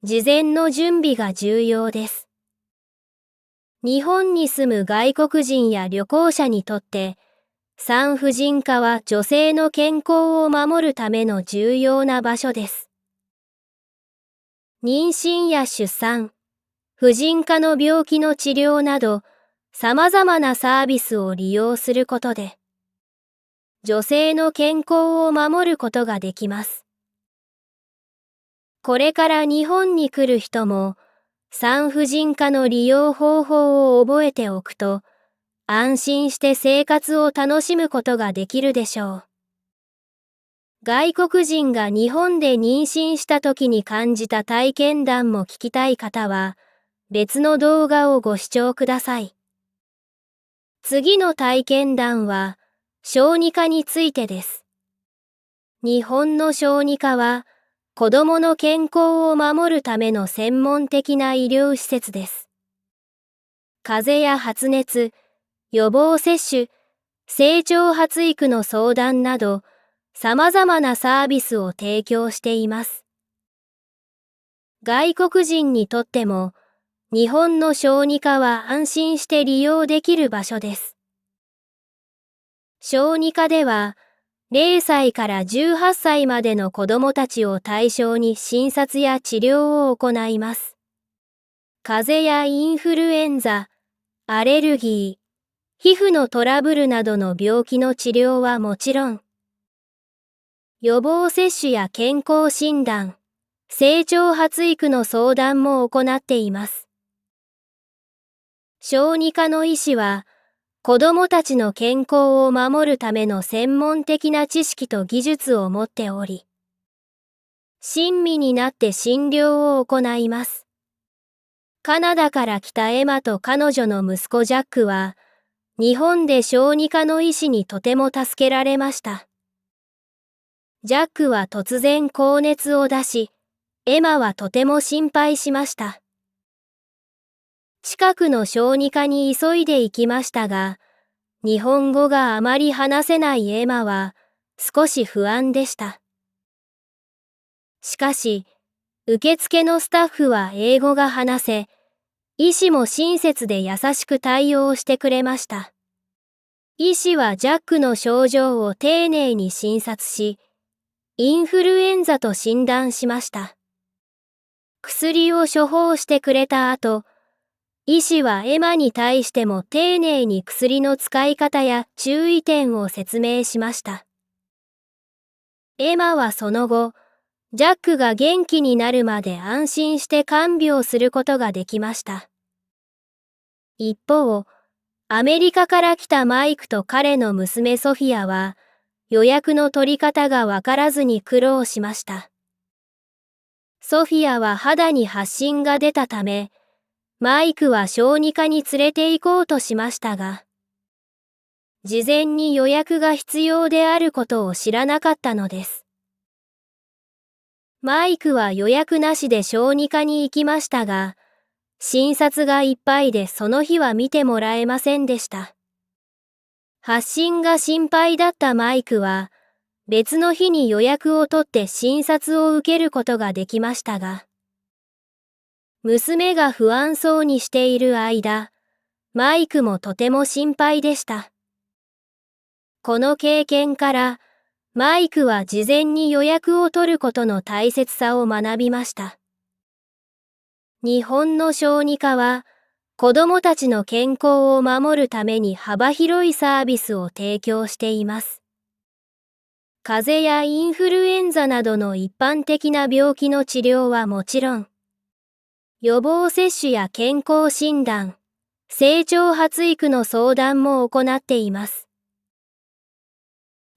事前の準備が重要です。日本に住む外国人や旅行者にとって、産婦人科は女性の健康を守るための重要な場所です。妊娠や出産、婦人科の病気の治療など、様々なサービスを利用することで、女性の健康を守ることができます。これから日本に来る人も、産婦人科の利用方法を覚えておくと、安心して生活を楽しむことができるでしょう。外国人が日本で妊娠した時に感じた体験談も聞きたい方は、別の動画をご視聴ください。次の体験談は、小児科についてです。日本の小児科は、子供の健康を守るための専門的な医療施設です。風邪や発熱、予防接種、成長発育の相談など、様々なサービスを提供しています。外国人にとっても、日本の小児科は安心して利用できる場所です。小児科では、0歳から18歳までの子どもたちを対象に診察や治療を行います。風邪やインフルエンザ、アレルギー、皮膚のトラブルなどの病気の治療はもちろん、予防接種や健康診断、成長発育の相談も行っています。小児科の医師は、子どもたちの健康を守るための専門的な知識と技術を持っており、親身になって診療を行います。カナダから来たエマと彼女の息子ジャックは、日本で小児科の医師にとても助けられました。ジャックは突然高熱を出し、エマはとても心配しました。近くの小児科に急いで行きましたが、日本語があまり話せないエマは少し不安でした。しかし、受付のスタッフは英語が話せ、医師も親切で優しく対応してくれました。医師はジャックの症状を丁寧に診察し、インフルエンザと診断しました。薬を処方してくれた後、医師はエマに対しても丁寧に薬の使い方や注意点を説明しました。エマはその後、ジャックが元気になるまで安心して看病することができました。一方、アメリカから来たマイクと彼の娘ソフィアは、予約の取り方がわからずに苦労しました。ソフィアは肌に発疹が出たため、マイクは小児科に連れて行こうとしましたが、事前に予約が必要であることを知らなかったのです。マイクは予約なしで小児科に行きましたが、診察がいっぱいでその日は見てもらえませんでした。発疹が心配だったマイクは、別の日に予約を取って診察を受けることができましたが、娘が不安そうにしている間、マイクもとても心配でした。この経験から、マイクは事前に予約を取ることの大切さを学びました。日本の小児科は、子どもたちの健康を守るために幅広いサービスを提供しています。風邪やインフルエンザなどの一般的な病気の治療はもちろん、予防接種や健康診断、成長発育の相談も行っています。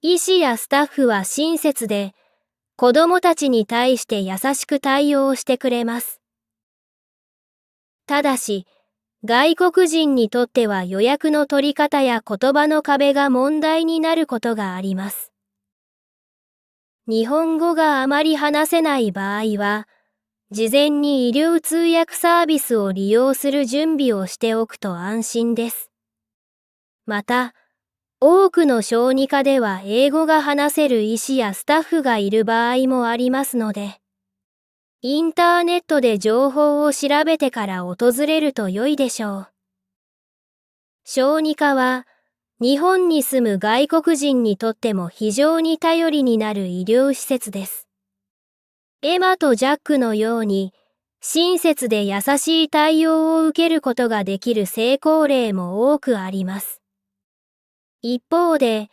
医師やスタッフは親切で、子どもたちに対して優しく対応してくれます。ただし、外国人にとっては予約の取り方や言葉の壁が問題になることがあります。日本語があまり話せない場合は、事前に医療通訳サービスを利用する準備をしておくと安心です。また、多くの小児科では英語が話せる医師やスタッフがいる場合もありますので、インターネットで情報を調べてから訪れると良いでしょう。小児科は、日本に住む外国人にとっても非常に頼りになる医療施設です。エマとジャックのように、親切で優しい対応を受けることができる成功例も多くあります。一方で、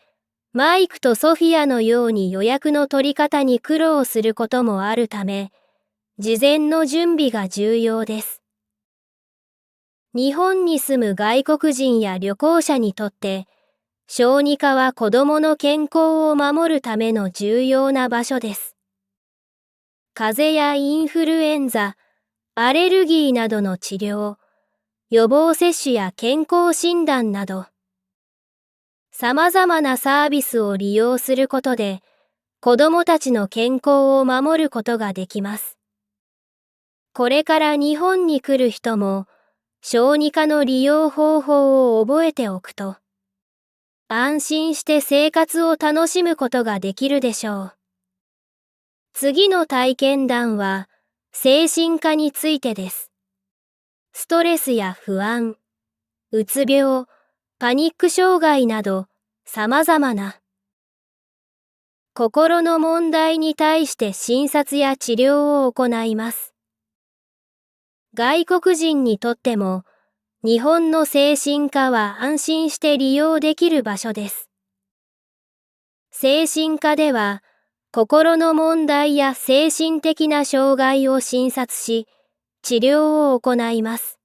マイクとソフィアのように予約の取り方に苦労することもあるため、事前の準備が重要です。日本に住む外国人や旅行者にとって、小児科は子どもの健康を守るための重要な場所です。風邪やインフルエンザ、アレルギーなどの治療、予防接種や健康診断など、様々なサービスを利用することで、子どもたちの健康を守ることができます。これから日本に来る人も、小児科の利用方法を覚えておくと、安心して生活を楽しむことができるでしょう。次の体験談は、精神科についてです。ストレスや不安、うつ病、パニック障害など、様々な心の問題に対して診察や治療を行います。外国人にとっても、日本の精神科は安心して利用できる場所です。精神科では、心の問題や精神的な障害を診察し、治療を行います。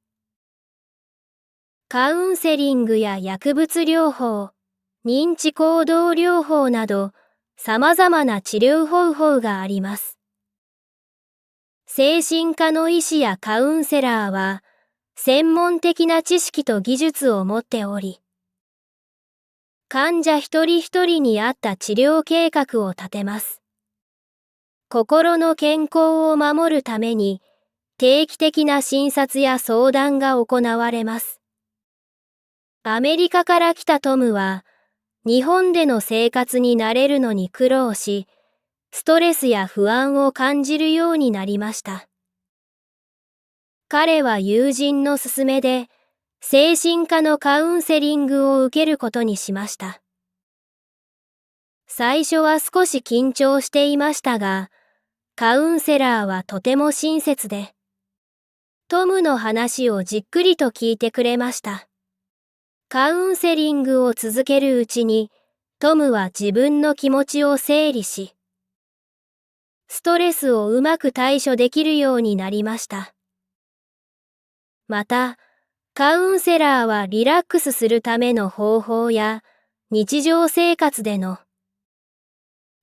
カウンセリングや薬物療法、認知行動療法など、様々な治療方法があります。精神科の医師やカウンセラーは、専門的な知識と技術を持っており、患者一人一人に合った治療計画を立てます。心の健康を守るために、定期的な診察や相談が行われます。アメリカから来たトムは、日本での生活に慣れるのに苦労し、ストレスや不安を感じるようになりました。彼は友人の勧めで、精神科のカウンセリングを受けることにしました。最初は少し緊張していましたが、カウンセラーはとても親切で、トムの話をじっくりと聞いてくれました。カウンセリングを続けるうちに、トムは自分の気持ちを整理し、ストレスをうまく対処できるようになりました。また、カウンセラーはリラックスするための方法や、日常生活での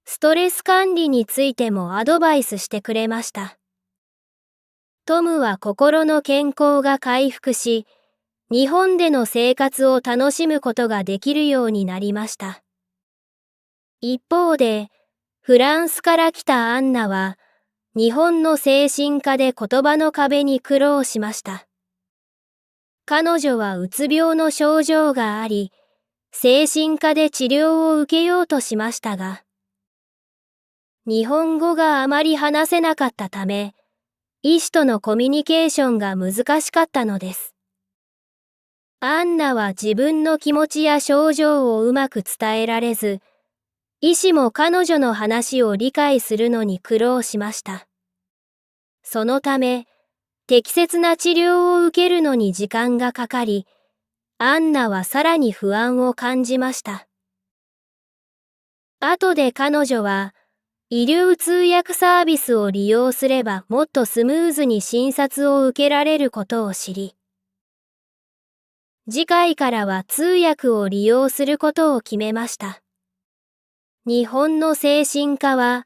ストレス管理についてもアドバイスしてくれました。トムは心の健康が回復し、日本での生活を楽しむことができるようになりました。一方で、フランスから来たアンナは、日本の精神科で言葉の壁に苦労しました。彼女はうつ病の症状があり、精神科で治療を受けようとしましたが、日本語があまり話せなかったため、医師とのコミュニケーションが難しかったのです。アンナは自分の気持ちや症状をうまく伝えられず、医師も彼女の話を理解するのに苦労しました。そのため、適切な治療を受けるのに時間がかかり、アンナはさらに不安を感じました。後で彼女は、医療通訳サービスを利用すればもっとスムーズに診察を受けられることを知り、次回からは通訳を利用することを決めました。日本の精神科は、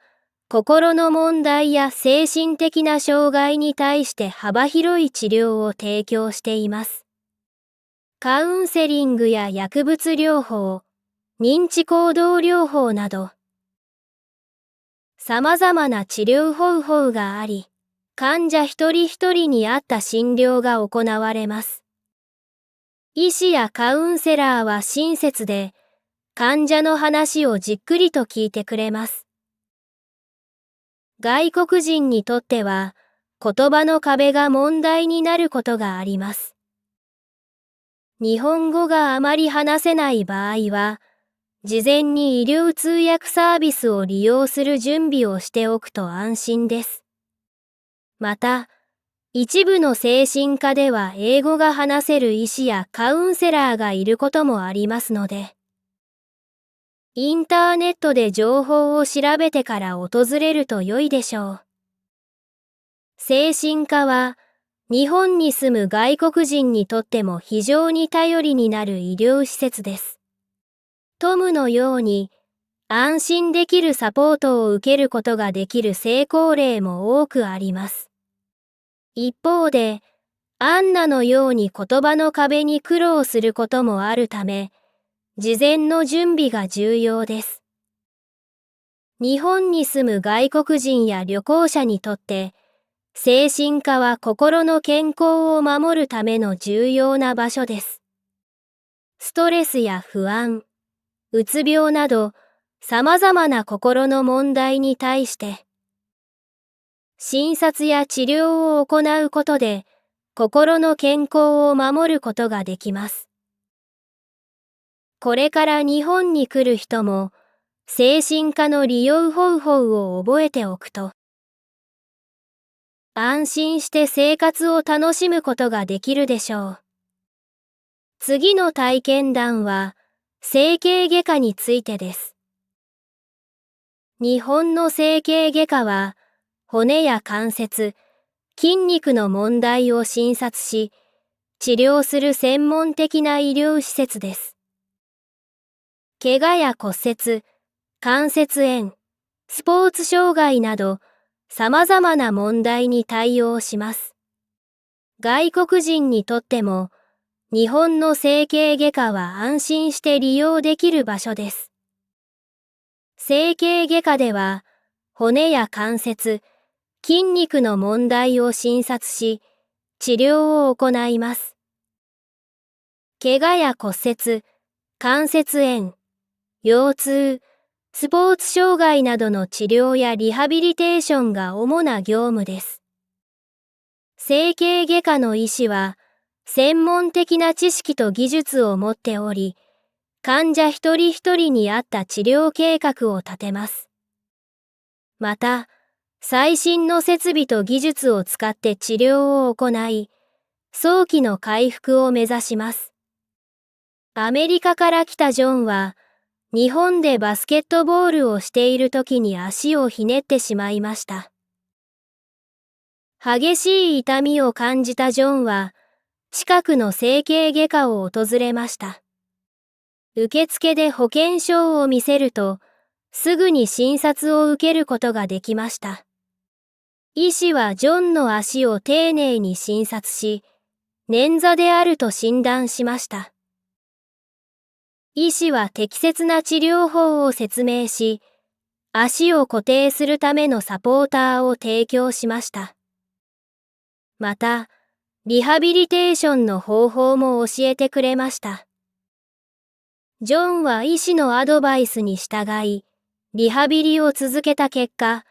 心の問題や精神的な障害に対して幅広い治療を提供しています。カウンセリングや薬物療法、認知行動療法など、様々な治療方法があり、患者一人一人に合った診療が行われます。医師やカウンセラーは親切で、患者の話をじっくりと聞いてくれます。外国人にとっては、言葉の壁が問題になることがあります。日本語があまり話せない場合は、事前に医療通訳サービスを利用する準備をしておくと安心です。また、一部の精神科では英語が話せる医師やカウンセラーがいることもありますので、インターネットで情報を調べてから訪れると良いでしょう。精神科は、日本に住む外国人にとっても非常に頼りになる医療施設です。トムのように、安心できるサポートを受けることができる成功例も多くあります。一方で、アンナのように言葉の壁に苦労することもあるため、事前の準備が重要です。日本に住む外国人や旅行者にとって、精神科は心の健康を守るための重要な場所です。ストレスや不安、うつ病など、様々な心の問題に対して、診察や治療を行うことで、心の健康を守ることができます。これから日本に来る人も、精神科の利用方法を覚えておくと、安心して生活を楽しむことができるでしょう。次の体験談は、整形外科についてです。日本の整形外科は、骨や関節、筋肉の問題を診察し、治療する専門的な医療施設です。怪我や骨折、関節炎、スポーツ障害など、様々な問題に対応します。外国人にとっても、日本の整形外科は安心して利用できる場所です。整形外科では、骨や関節、筋肉の問題を診察し、治療を行います。怪我や骨折、関節炎、腰痛、スポーツ障害などの治療やリハビリテーションが主な業務です。整形外科の医師は、専門的な知識と技術を持っており、患者一人一人に合った治療計画を立てます。また、最新の設備と技術を使って治療を行い、早期の回復を目指します。アメリカから来たジョンは、日本でバスケットボールをしている時に足をひねってしまいました。激しい痛みを感じたジョンは、近くの整形外科を訪れました。受付で保険証を見せると、すぐに診察を受けることができました。医師はジョンの足を丁寧に診察し、捻挫であると診断しました。医師は適切な治療法を説明し、足を固定するためのサポーターを提供しました。また、リハビリテーションの方法も教えてくれました。ジョンは医師のアドバイスに従い、リハビリを続けた結果、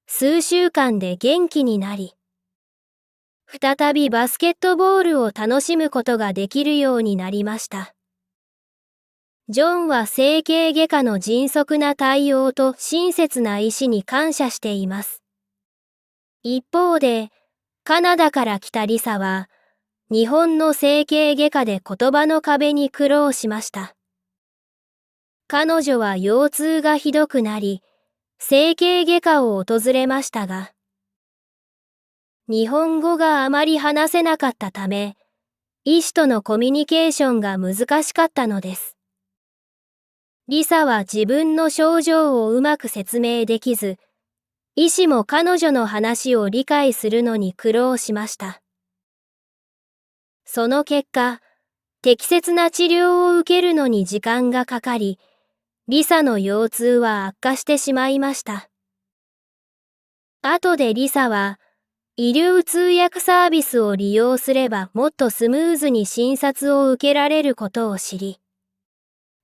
数週間で元気になり、再びバスケットボールを楽しむことができるようになりました。ジョンは整形外科の迅速な対応と親切な医師に感謝しています。一方で、カナダから来たリサは、日本の整形外科で言葉の壁に苦労しました。彼女は腰痛がひどくなり、整形外科を訪れましたが、日本語があまり話せなかったため、医師とのコミュニケーションが難しかったのです。リサは自分の症状をうまく説明できず、医師も彼女の話を理解するのに苦労しました。その結果、適切な治療を受けるのに時間がかかり、リサの腰痛は悪化してしまいました。後でリサは、医療通訳サービスを利用すればもっとスムーズに診察を受けられることを知り、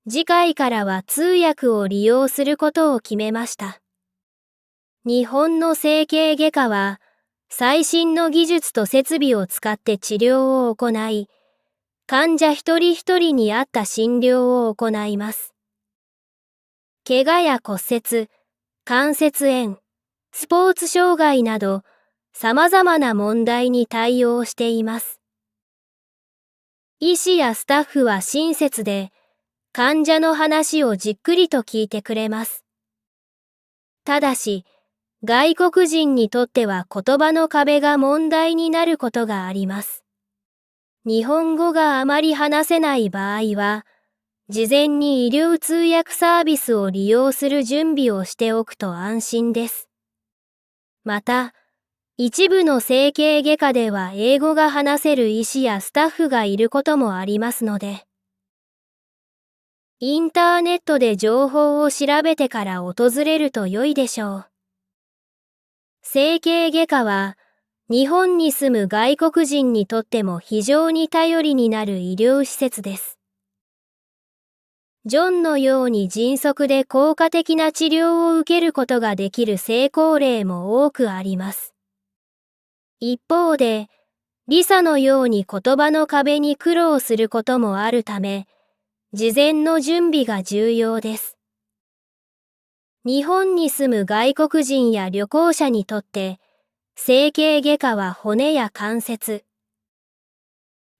次回からは通訳を利用することを決めました。日本の整形外科は、最新の技術と設備を使って治療を行い、患者一人一人に合った診療を行います。怪我や骨折、関節炎、スポーツ障害など、様々な問題に対応しています。医師やスタッフは親切で、患者の話をじっくりと聞いてくれます。ただし、外国人にとっては言葉の壁が問題になることがあります。日本語があまり話せない場合は、事前に医療通訳サービスを利用する準備をしておくと安心です。また、一部の整形外科では英語が話せる医師やスタッフがいることもありますので、インターネットで情報を調べてから訪れると良いでしょう。整形外科は、日本に住む外国人にとっても非常に頼りになる医療施設です。ジョンのように迅速で効果的な治療を受けることができる成功例も多くあります。一方で、リサのように言葉の壁に苦労することもあるため、事前の準備が重要です。日本に住む外国人や旅行者にとって、整形外科は骨や関節、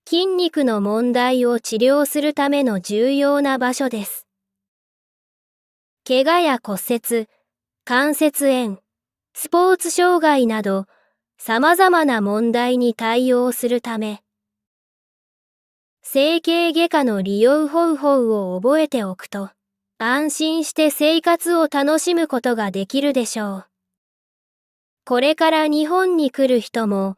筋肉の問題を治療するための重要な場所です。怪我や骨折、関節炎、スポーツ障害など、様々な問題に対応するため、整形外科の利用方法を覚えておくと、安心して生活を楽しむことができるでしょう。これから日本に来る人も、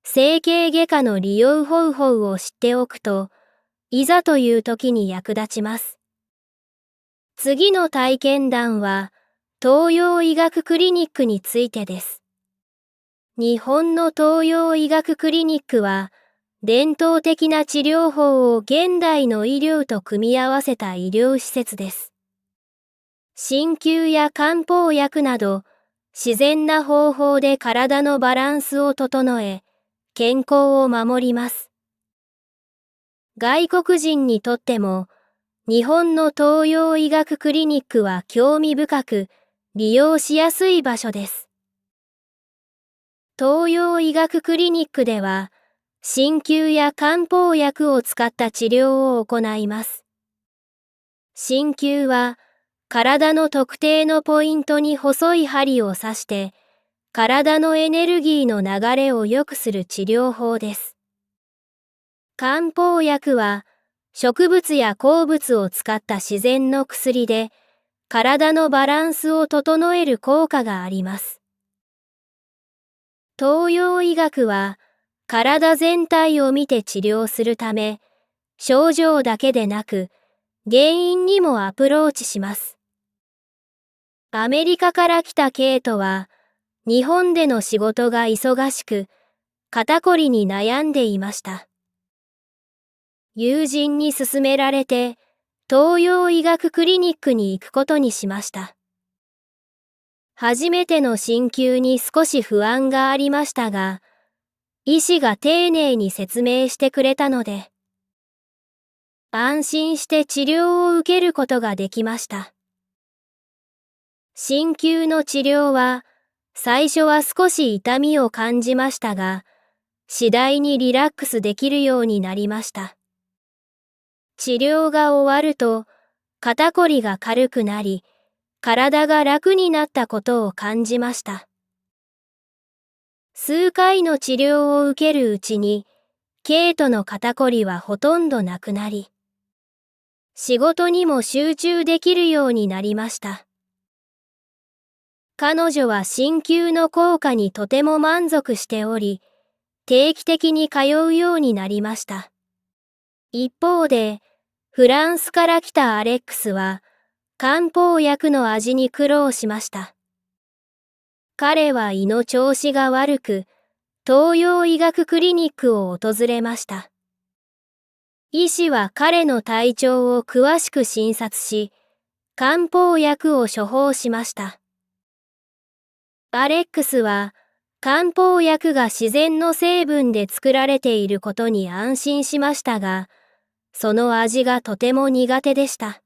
整形外科の利用方法を知っておくと、いざという時に役立ちます。次の体験談は、東洋医学クリニックについてです。日本の東洋医学クリニックは、伝統的な治療法を現代の医療と組み合わせた医療施設です。鍼灸や漢方薬など、自然な方法で体のバランスを整え、健康を守ります。外国人にとっても、日本の東洋医学クリニックは興味深く、利用しやすい場所です。東洋医学クリニックでは、鍼灸や漢方薬を使った治療を行います。鍼灸は、体の特定のポイントに細い針を刺して、体のエネルギーの流れを良くする治療法です。漢方薬は、植物や鉱物を使った自然の薬で、体のバランスを整える効果があります。東洋医学は、体全体を見て治療するため、症状だけでなく、原因にもアプローチします。アメリカから来たケイトは、日本での仕事が忙しく、肩こりに悩んでいました。友人に勧められて、東洋医学クリニックに行くことにしました。初めての鍼灸に少し不安がありましたが、医師が丁寧に説明してくれたので、安心して治療を受けることができました。鍼灸の治療は、最初は少し痛みを感じましたが、次第にリラックスできるようになりました。治療が終わると、肩こりが軽くなり、体が楽になったことを感じました。数回の治療を受けるうちに、ケイトの肩こりはほとんどなくなり、仕事にも集中できるようになりました。彼女は鍼灸の効果にとても満足しており、定期的に通うようになりました。一方で、フランスから来たアレックスは、漢方薬の味に苦労しました。彼は胃の調子が悪く、東洋医学クリニックを訪れました。医師は彼の体調を詳しく診察し、漢方薬を処方しました。アレックスは、漢方薬が自然の成分で作られていることに安心しましたが、その味がとても苦手でした。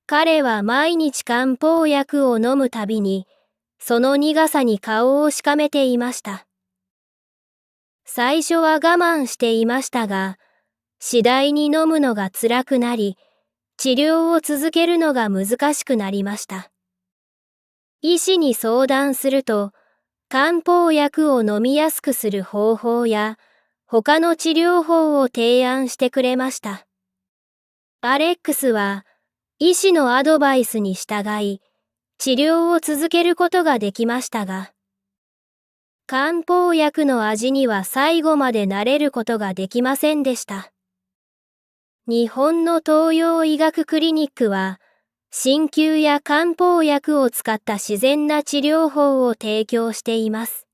彼は毎日漢方薬を飲むたびに、その苦さに顔をしかめていました。最初は我慢していましたが、次第に飲むのが辛くなり、治療を続けるのが難しくなりました。医師に相談すると、漢方薬を飲みやすくする方法や、他の治療法を提案してくれました。アレックスは、医師のアドバイスに従い、治療を続けることができましたが、漢方薬の味には最後まで慣れることができませんでした。日本の東洋医学クリニックは、鍼灸や漢方薬を使った自然な治療法を提供しています。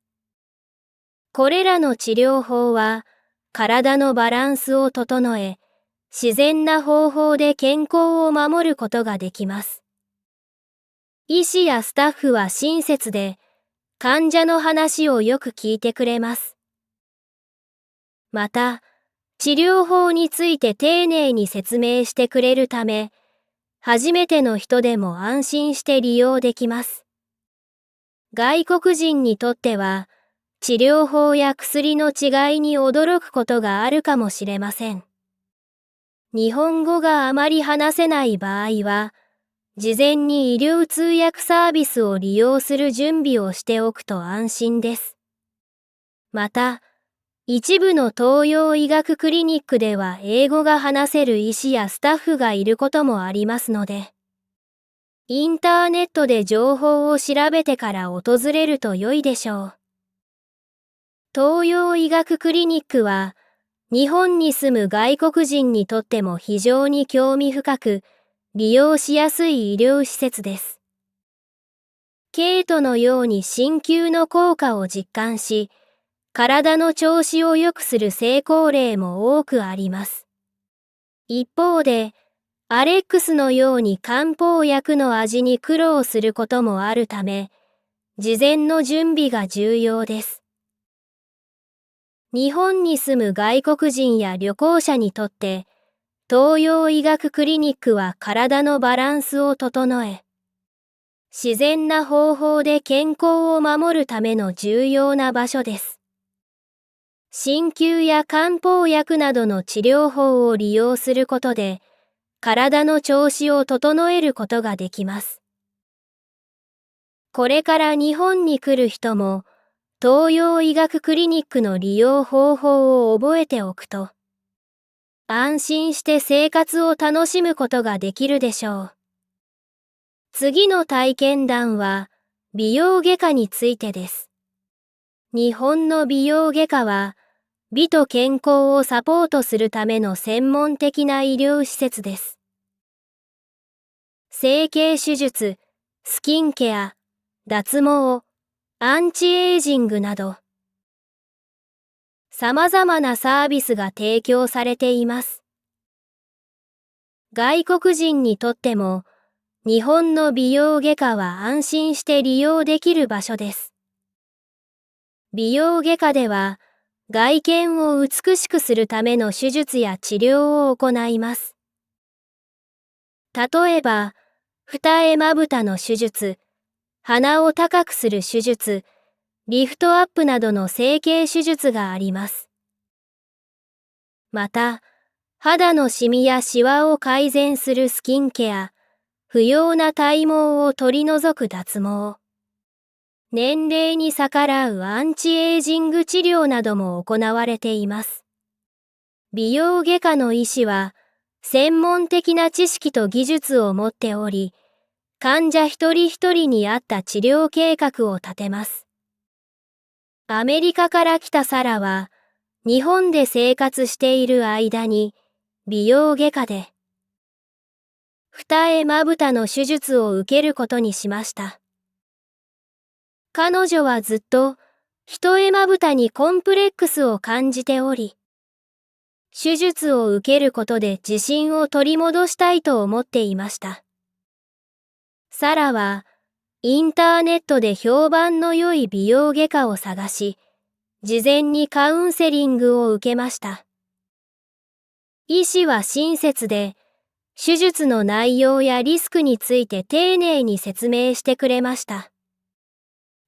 これらの治療法は、体のバランスを整え、自然な方法で健康を守ることができます。医師やスタッフは親切で、患者の話をよく聞いてくれます。また、治療法について丁寧に説明してくれるため、初めての人でも安心して利用できます。外国人にとっては、治療法や薬の違いに驚くことがあるかもしれません。日本語があまり話せない場合は、事前に医療通訳サービスを利用する準備をしておくと安心です。また、一部の東洋医学クリニックでは英語が話せる医師やスタッフがいることもありますので、インターネットで情報を調べてから訪れると良いでしょう。東洋医学クリニックは、日本に住む外国人にとっても非常に興味深く、利用しやすい医療施設です。ケイトのように鍼灸の効果を実感し、体の調子を良くする成功例も多くあります。一方で、アレックスのように漢方薬の味に苦労することもあるため、事前の準備が重要です。日本に住む外国人や旅行者にとって、東洋医学クリニックは体のバランスを整え、自然な方法で健康を守るための重要な場所です。鍼灸や漢方薬などの治療法を利用することで、体の調子を整えることができます。これから日本に来る人も、東洋医学クリニックの利用方法を覚えておくと、安心して生活を楽しむことができるでしょう。次の体験談は、美容外科についてです。日本の美容外科は、美と健康をサポートするための専門的な医療施設です。整形手術、スキンケア、脱毛、アンチエイジングなど、様々なサービスが提供されています。外国人にとっても、日本の美容外科は安心して利用できる場所です。美容外科では、外見を美しくするための手術や治療を行います。例えば、二重まぶたの手術、鼻を高くする手術、リフトアップなどの整形手術があります。また、肌のシミやシワを改善するスキンケア、不要な体毛を取り除く脱毛、年齢に逆らうアンチエイジング治療なども行われています。美容外科の医師は、専門的な知識と技術を持っており、患者一人一人に合った治療計画を立てます。アメリカから来たサラは、日本で生活している間に、美容外科で、二重まぶたの手術を受けることにしました。彼女はずっと、一重まぶたにコンプレックスを感じており、手術を受けることで自信を取り戻したいと思っていました。サラは、インターネットで評判の良い美容外科を探し、事前にカウンセリングを受けました。医師は親切で、手術の内容やリスクについて丁寧に説明してくれました。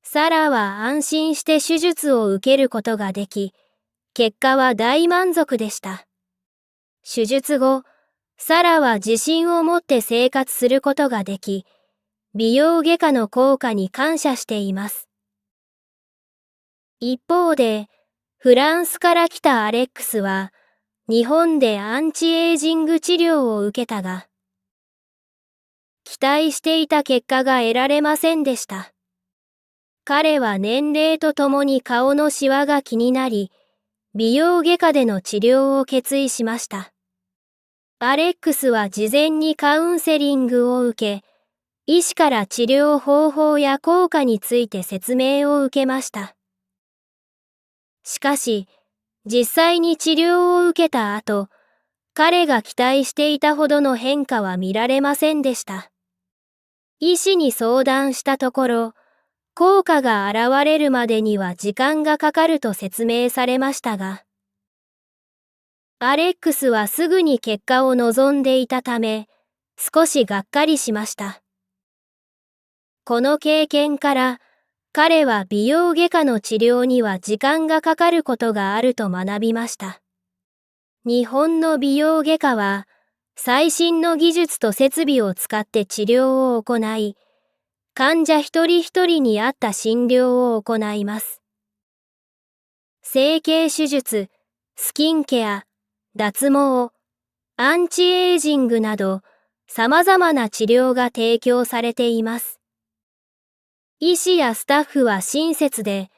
サラは安心して手術を受けることができ、結果は大満足でした。手術後、サラは自信を持って生活することができ、美容外科の効果に感謝しています。一方で、フランスから来たアレックスは、日本でアンチエイジング治療を受けたが、期待していた結果が得られませんでした。彼は年齢とともに顔のシワが気になり、美容外科での治療を決意しました。アレックスは事前にカウンセリングを受け、医師から治療方法や効果について説明を受けました。しかし、実際に治療を受けた後、彼が期待していたほどの変化は見られませんでした。医師に相談したところ、効果が現れるまでには時間がかかると説明されましたが、アレックスはすぐに結果を望んでいたため、少しがっかりしました。この経験から、彼は美容外科の治療には時間がかかることがあると学びました。日本の美容外科は、最新の技術と設備を使って治療を行い、患者一人一人に合った診療を行います。整形手術、スキンケア、脱毛、アンチエイジングなど、様々な治療が提供されています。医師やスタッフは親切で、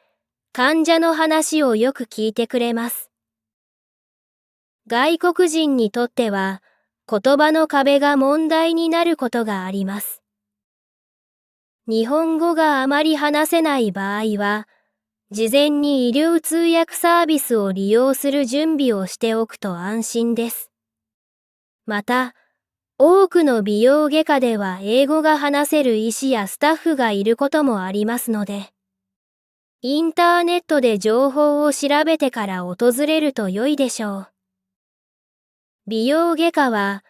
患者の話をよく聞いてくれます。外国人にとっては、言葉の壁が問題になることがあります。日本語があまり話せない場合は、事前に医療通訳サービスを利用する準備をしておくと安心です。また、多くの美容外科では英語が話せる医師やスタッフがいることもありますので、インターネットで情報を調べてから訪れると良いでしょう。美容外科は、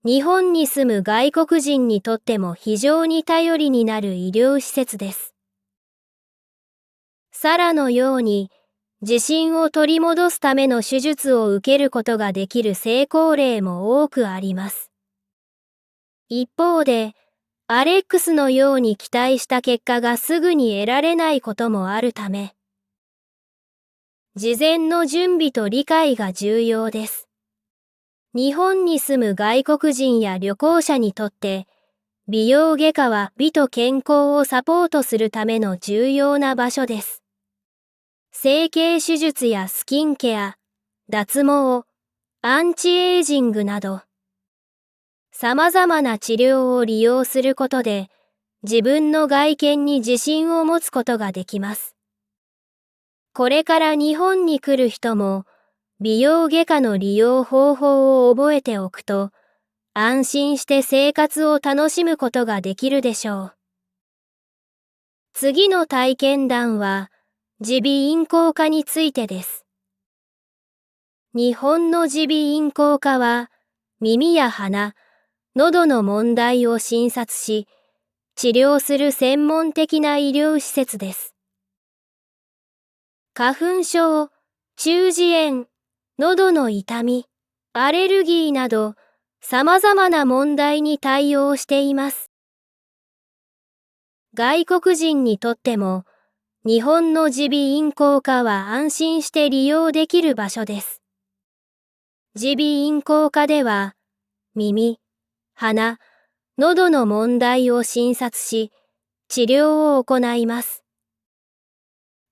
日本に住む外国人にとっても非常に頼りになる医療施設です。サラのように、自信を取り戻すための手術を受けることができる成功例も多くあります。一方で、アレックスのように期待した結果がすぐに得られないこともあるため、事前の準備と理解が重要です。日本に住む外国人や旅行者にとって、美容外科は美と健康をサポートするための重要な場所です。整形手術やスキンケア、脱毛、アンチエイジングなど、様々な治療を利用することで、自分の外見に自信を持つことができます。これから日本に来る人も、美容外科の利用方法を覚えておくと、安心して生活を楽しむことができるでしょう。次の体験談は、耳鼻咽喉科についてです。日本の耳鼻咽喉科は、耳や鼻、喉の問題を診察し、治療する専門的な医療施設です。花粉症、中耳炎、喉の痛み、アレルギーなど、様々な問題に対応しています。外国人にとっても、日本の耳鼻咽喉科は安心して利用できる場所です。耳鼻咽喉科では、耳、鼻、喉の問題を診察し、治療を行います。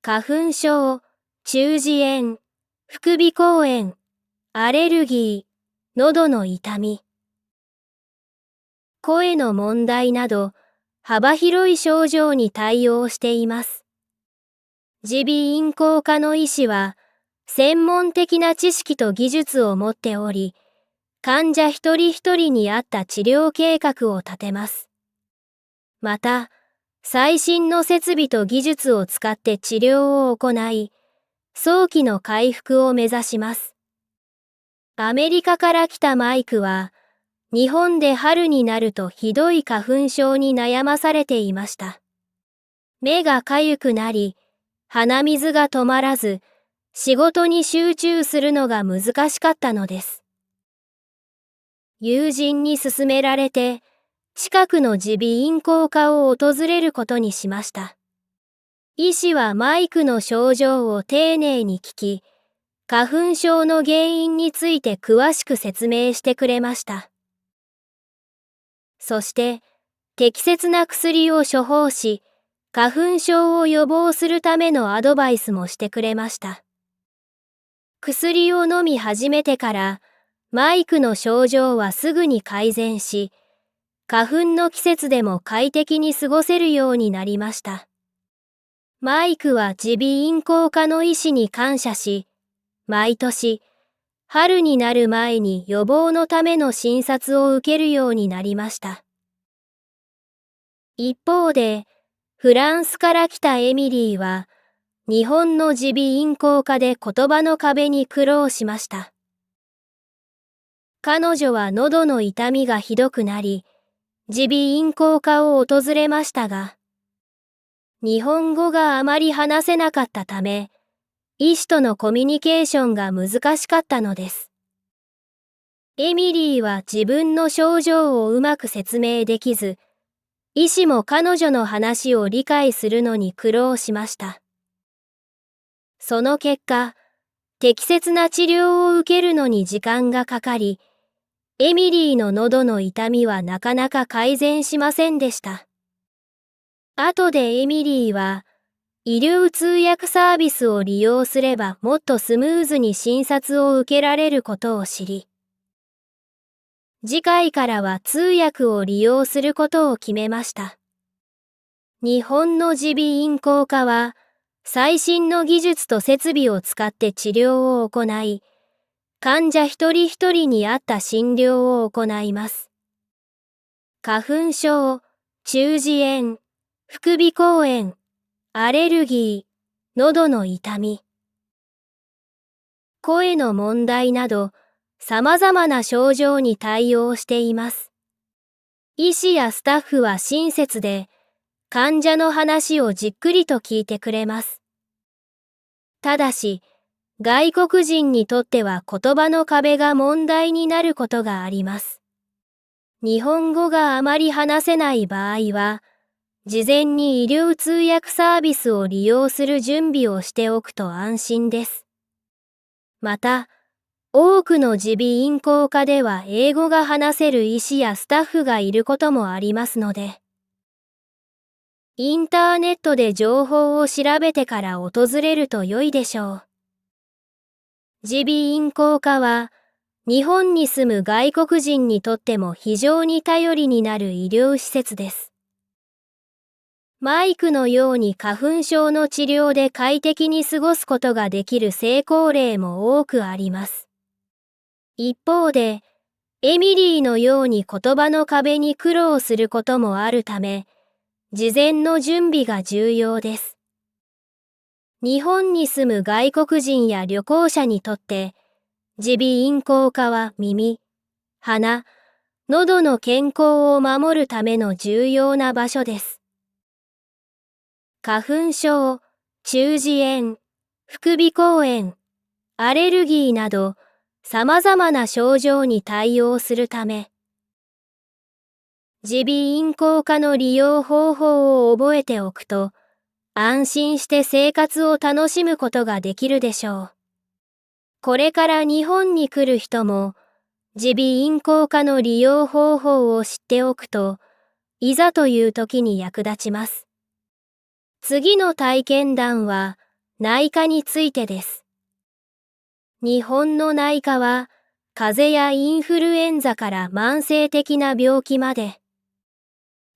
花粉症、中耳炎、副鼻腔炎、アレルギー、喉の痛み、声の問題など、幅広い症状に対応しています。耳鼻咽喉科の医師は、専門的な知識と技術を持っており、患者一人一人に合った治療計画を立てます。また、最新の設備と技術を使って治療を行い、早期の回復を目指します。アメリカから来たマイクは、日本で春になるとひどい花粉症に悩まされていました。目がかゆくなり、鼻水が止まらず、仕事に集中するのが難しかったのです。友人に勧められて、近くの耳鼻咽喉科を訪れることにしました。医師はマイクの症状を丁寧に聞き、花粉症の原因について詳しく説明してくれました。そして、適切な薬を処方し、花粉症を予防するためのアドバイスもしてくれました。薬を飲み始めてから、マイクの症状はすぐに改善し、花粉の季節でも快適に過ごせるようになりました。マイクは耳鼻咽喉科の医師に感謝し、毎年、春になる前に予防のための診察を受けるようになりました。一方で、フランスから来たエミリーは、日本の耳鼻咽喉科で言葉の壁に苦労しました。彼女は喉の痛みがひどくなり、耳鼻咽喉科を訪れましたが、日本語があまり話せなかったため、医師とのコミュニケーションが難しかったのです。エミリーは自分の症状をうまく説明できず、医師も彼女の話を理解するのに苦労しました。その結果、適切な治療を受けるのに時間がかかり、エミリーの喉の痛みはなかなか改善しませんでした。後でエミリーは、医療通訳サービスを利用すればもっとスムーズに診察を受けられることを知り、次回からは通訳を利用することを決めました。日本の耳鼻咽喉科は、最新の技術と設備を使って治療を行い、患者一人一人に合った診療を行います。花粉症、中耳炎、副鼻腔炎、アレルギー、喉の痛み、声の問題など、様々な症状に対応しています。医師やスタッフは親切で、患者の話をじっくりと聞いてくれます。ただし、外国人にとっては言葉の壁が問題になることがあります。日本語があまり話せない場合は、事前に医療通訳サービスを利用する準備をしておくと安心です。また、多くの耳鼻咽喉科では英語が話せる医師やスタッフがいることもありますので、インターネットで情報を調べてから訪れると良いでしょう。耳鼻咽喉科は、日本に住む外国人にとっても非常に頼りになる医療施設です。マイクのように花粉症の治療で快適に過ごすことができる成功例も多くあります。一方で、エミリーのように言葉の壁に苦労することもあるため、事前の準備が重要です。日本に住む外国人や旅行者にとって、耳鼻咽喉科は耳、鼻、喉の健康を守るための重要な場所です。花粉症、中耳炎、副鼻腔炎、アレルギーなど様々な症状に対応するため、耳鼻咽喉科の利用方法を覚えておくと、安心して生活を楽しむことができるでしょう。これから日本に来る人も、耳鼻咽喉科の利用方法を知っておくと、いざという時に役立ちます。次の体験談は内科についてです。日本の内科は風邪やインフルエンザから慢性的な病気まで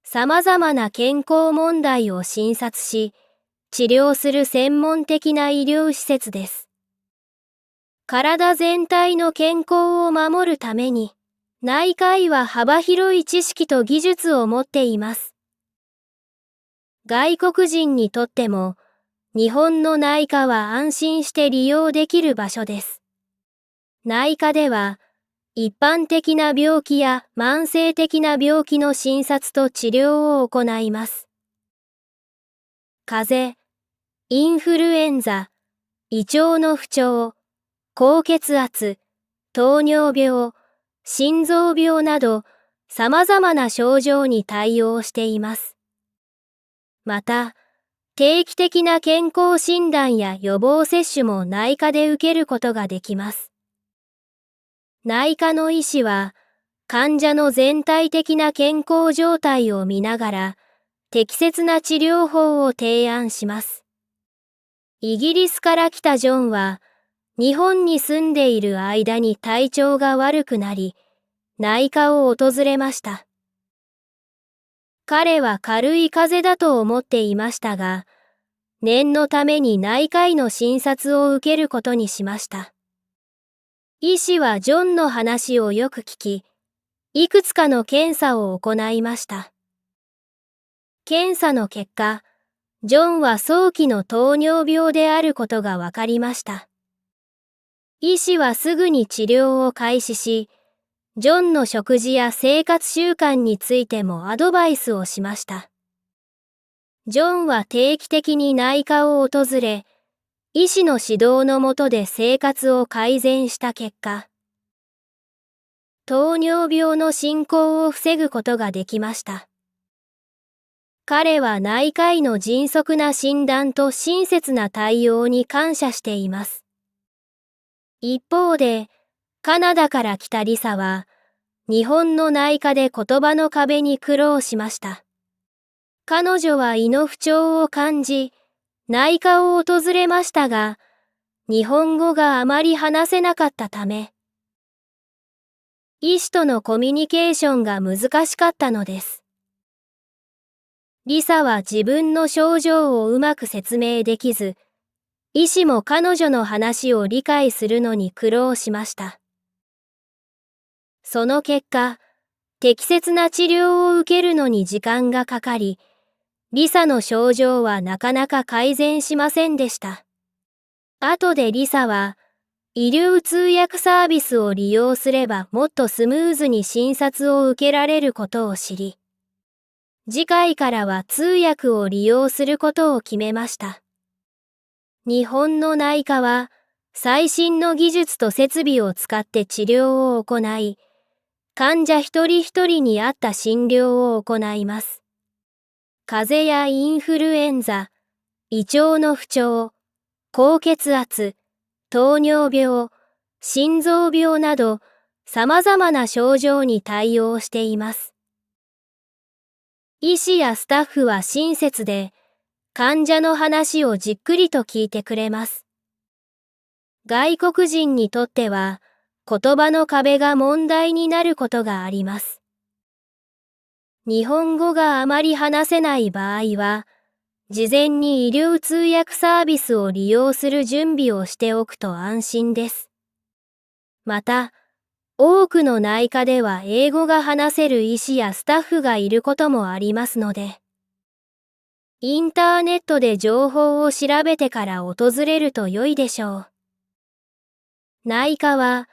様々な健康問題を診察し治療する専門的な医療施設です。体全体の健康を守るために内科医は幅広い知識と技術を持っています。外国人にとっても、日本の内科は安心して利用できる場所です。内科では、一般的な病気や慢性的な病気の診察と治療を行います。風邪、インフルエンザ、胃腸の不調、高血圧、糖尿病、心臓病など、様々な症状に対応しています。また、定期的な健康診断や予防接種も内科で受けることができます。内科の医師は、患者の全体的な健康状態を見ながら、適切な治療法を提案します。イギリスから来たジョンは、日本に住んでいる間に体調が悪くなり、内科を訪れました。彼は軽い風邪だと思っていましたが、念のために内科医の診察を受けることにしました。医師はジョンの話をよく聞き、いくつかの検査を行いました。検査の結果、ジョンは早期の糖尿病であることが分かりました。医師はすぐに治療を開始し、ジョンの食事や生活習慣についてもアドバイスをしました。ジョンは定期的に内科を訪れ、医師の指導の下で生活を改善した結果、糖尿病の進行を防ぐことができました。彼は内科医の迅速な診断と親切な対応に感謝しています。一方で、カナダから来たリサは、日本の内科で言葉の壁に苦労しました。彼女は胃の不調を感じ、内科を訪れましたが、日本語があまり話せなかったため、医師とのコミュニケーションが難しかったのです。リサは自分の症状をうまく説明できず、医師も彼女の話を理解するのに苦労しました。その結果、適切な治療を受けるのに時間がかかり、リサの症状はなかなか改善しませんでした。後でリサは、医療通訳サービスを利用すればもっとスムーズに診察を受けられることを知り、次回からは通訳を利用することを決めました。日本の内科は、最新の技術と設備を使って治療を行い、患者一人一人に合った診療を行います。風邪やインフルエンザ、胃腸の不調、高血圧、糖尿病、心臓病など様々な症状に対応しています。医師やスタッフは親切で、患者の話をじっくりと聞いてくれます。外国人にとっては、言葉の壁が問題になることがあります。日本語があまり話せない場合は、事前に医療通訳サービスを利用する準備をしておくと安心です。また、多くの内科では英語が話せる医師やスタッフがいることもありますので、インターネットで情報を調べてから訪れると良いでしょう。内科は、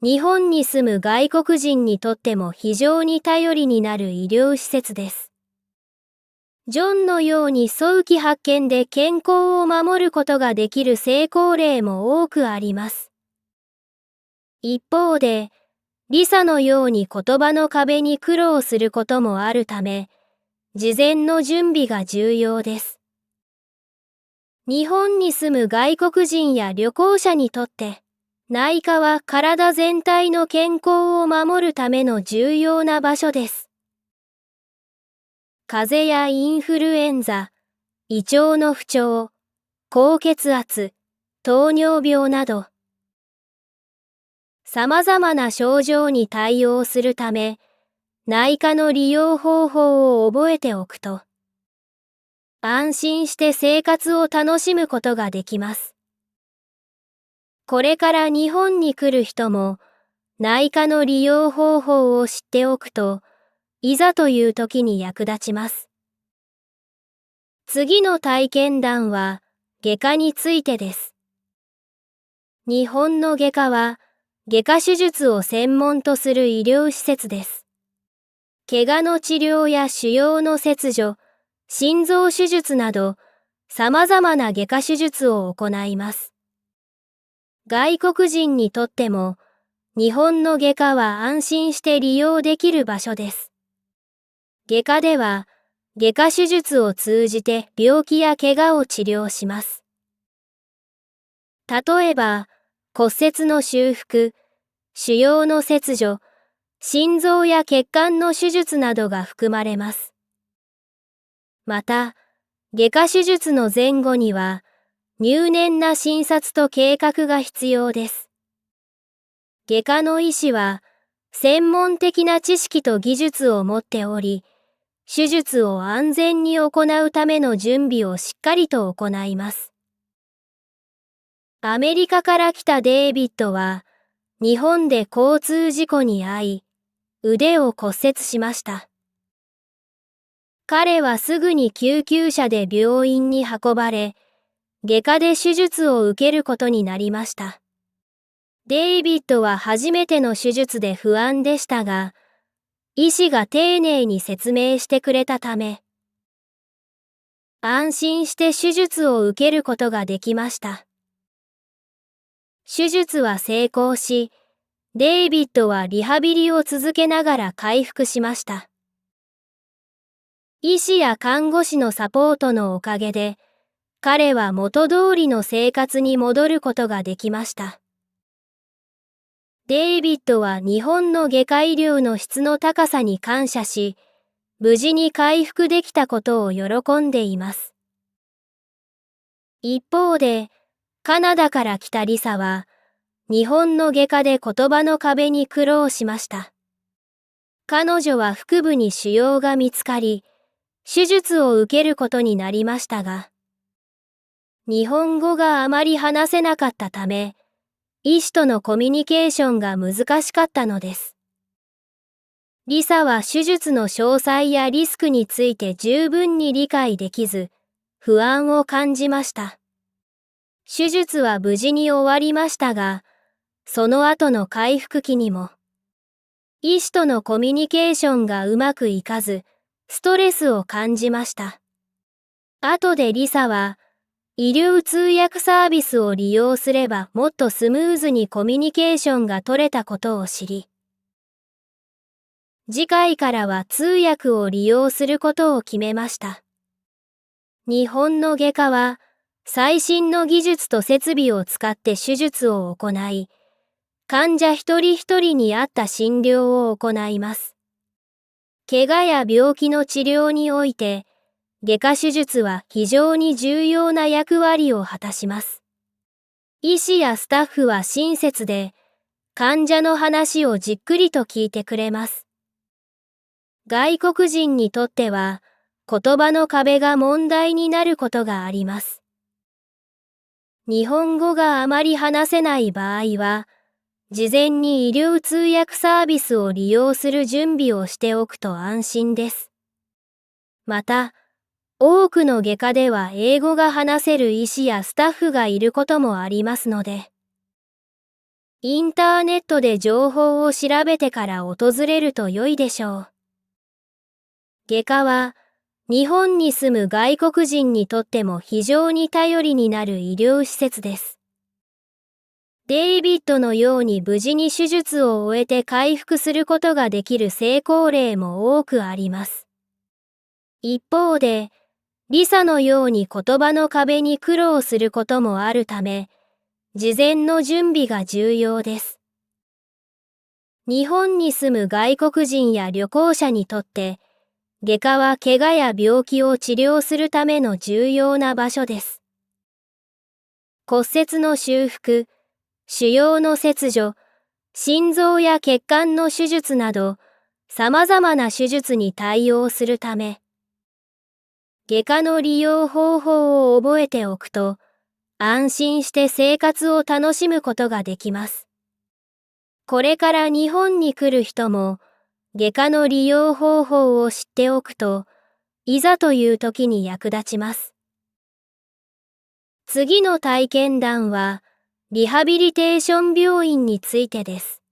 日本に住む外国人にとっても非常に頼りになる医療施設です。ジョンのように早期発見で健康を守ることができる成功例も多くあります。一方で、リサのように言葉の壁に苦労することもあるため、事前の準備が重要です。日本に住む外国人や旅行者にとって、内科は体全体の健康を守るための重要な場所です。風邪やインフルエンザ、胃腸の不調、高血圧、糖尿病など、様々な症状に対応するため、内科の利用方法を覚えておくと、安心して生活を楽しむことができます。これから日本に来る人も、内科の利用方法を知っておくと、いざという時に役立ちます。次の体験談は、外科についてです。日本の外科は、外科手術を専門とする医療施設です。怪我の治療や腫瘍の切除、心臓手術など、様々な外科手術を行います。外国人にとっても、日本の外科は安心して利用できる場所です。外科では、外科手術を通じて病気や怪我を治療します。例えば、骨折の修復、腫瘍の切除、心臓や血管の手術などが含まれます。また、外科手術の前後には、入念な診察と計画が必要です。外科の医師は、専門的な知識と技術を持っており、手術を安全に行うための準備をしっかりと行います。アメリカから来たデイビッドは、日本で交通事故に遭い、腕を骨折しました。彼はすぐに救急車で病院に運ばれ、外科で手術を受けることになりました。デイビッドは初めての手術で不安でしたが、医師が丁寧に説明してくれたため、安心して手術を受けることができました。手術は成功し、デイビッドはリハビリを続けながら回復しました。医師や看護師のサポートのおかげで、彼は元通りの生活に戻ることができました。デイビッドは日本の外科医療の質の高さに感謝し、無事に回復できたことを喜んでいます。一方で、カナダから来たリサは、日本の外科で言葉の壁に苦労しました。彼女は腹部に腫瘍が見つかり、手術を受けることになりましたが、日本語があまり話せなかったため、医師とのコミュニケーションが難しかったのです。リサは手術の詳細やリスクについて十分に理解できず、不安を感じました。手術は無事に終わりましたが、その後の回復期にも、医師とのコミュニケーションがうまくいかず、ストレスを感じました。後でリサは、医療通訳サービスを利用すればもっとスムーズにコミュニケーションが取れたことを知り、次回からは通訳を利用することを決めました。日本の外科は、最新の技術と設備を使って手術を行い、患者一人一人に合った診療を行います。怪我や病気の治療において、外科手術は非常に重要な役割を果たします。医師やスタッフは親切で、患者の話をじっくりと聞いてくれます。外国人にとっては、言葉の壁が問題になることがあります。日本語があまり話せない場合は、事前に医療通訳サービスを利用する準備をしておくと安心です。また、多くの外科では英語が話せる医師やスタッフがいることもありますので、インターネットで情報を調べてから訪れると良いでしょう。外科は、日本に住む外国人にとっても非常に頼りになる医療施設です。デイビッドのように無事に手術を終えて回復することができる成功例も多くあります。一方で、リサのように言葉の壁に苦労することもあるため、事前の準備が重要です。日本に住む外国人や旅行者にとって、外科は怪我や病気を治療するための重要な場所です。骨折の修復、腫瘍の切除、心臓や血管の手術など、様々な手術に対応するため、外科の利用方法を覚えておくと、安心して生活を楽しむことができます。これから日本に来る人も、外科の利用方法を知っておくと、いざという時に役立ちます。次の体験談は、リハビリテーション病院についてです。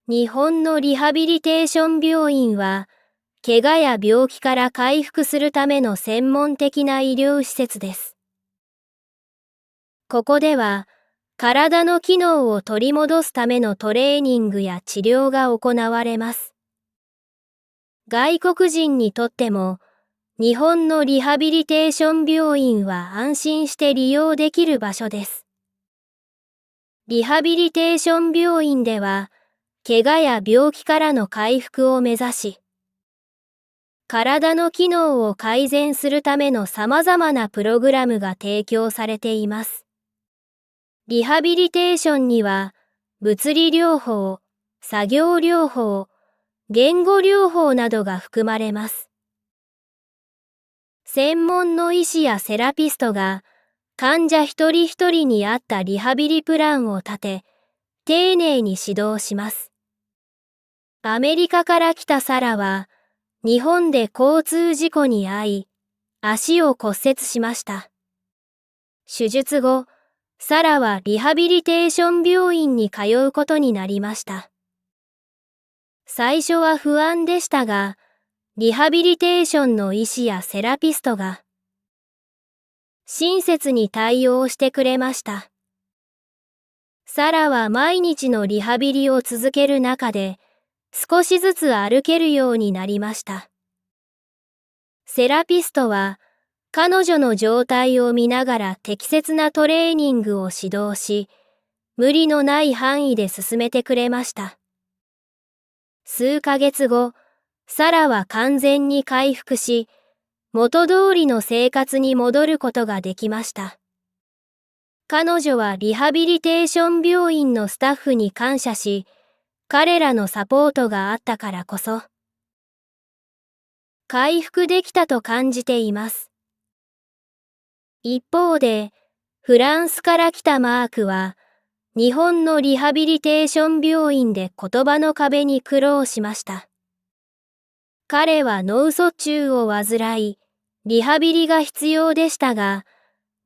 日本のリハビリテーション病院は、怪我や病気から回復するための専門的な医療施設です。ここでは、体の機能を取り戻すためのトレーニングや治療が行われます。外国人にとっても、日本のリハビリテーション病院は安心して利用できる場所です。リハビリテーション病院では、怪我や病気からの回復を目指し、体の機能を改善するための様々なプログラムが提供されています。リハビリテーションには、物理療法、作業療法、言語療法などが含まれます。専門の医師やセラピストが、患者一人一人に合ったリハビリプランを立て、丁寧に指導します。アメリカから来たサラは、日本で交通事故に遭い、足を骨折しました。手術後、サラはリハビリテーション病院に通うことになりました。最初は不安でしたが、リハビリテーションの医師やセラピストが、親切に対応してくれました。サラは毎日のリハビリを続ける中で、少しずつ歩けるようになりました。セラピストは、彼女の状態を見ながら適切なトレーニングを指導し、無理のない範囲で進めてくれました。数ヶ月後、サラは完全に回復し、元通りの生活に戻ることができました。彼女はリハビリテーション病院のスタッフに感謝し、彼らのサポートがあったからこそ、回復できたと感じています。一方で、フランスから来たマークは、日本のリハビリテーション病院で言葉の壁に苦労しました。彼は脳卒中を患い、リハビリが必要でしたが、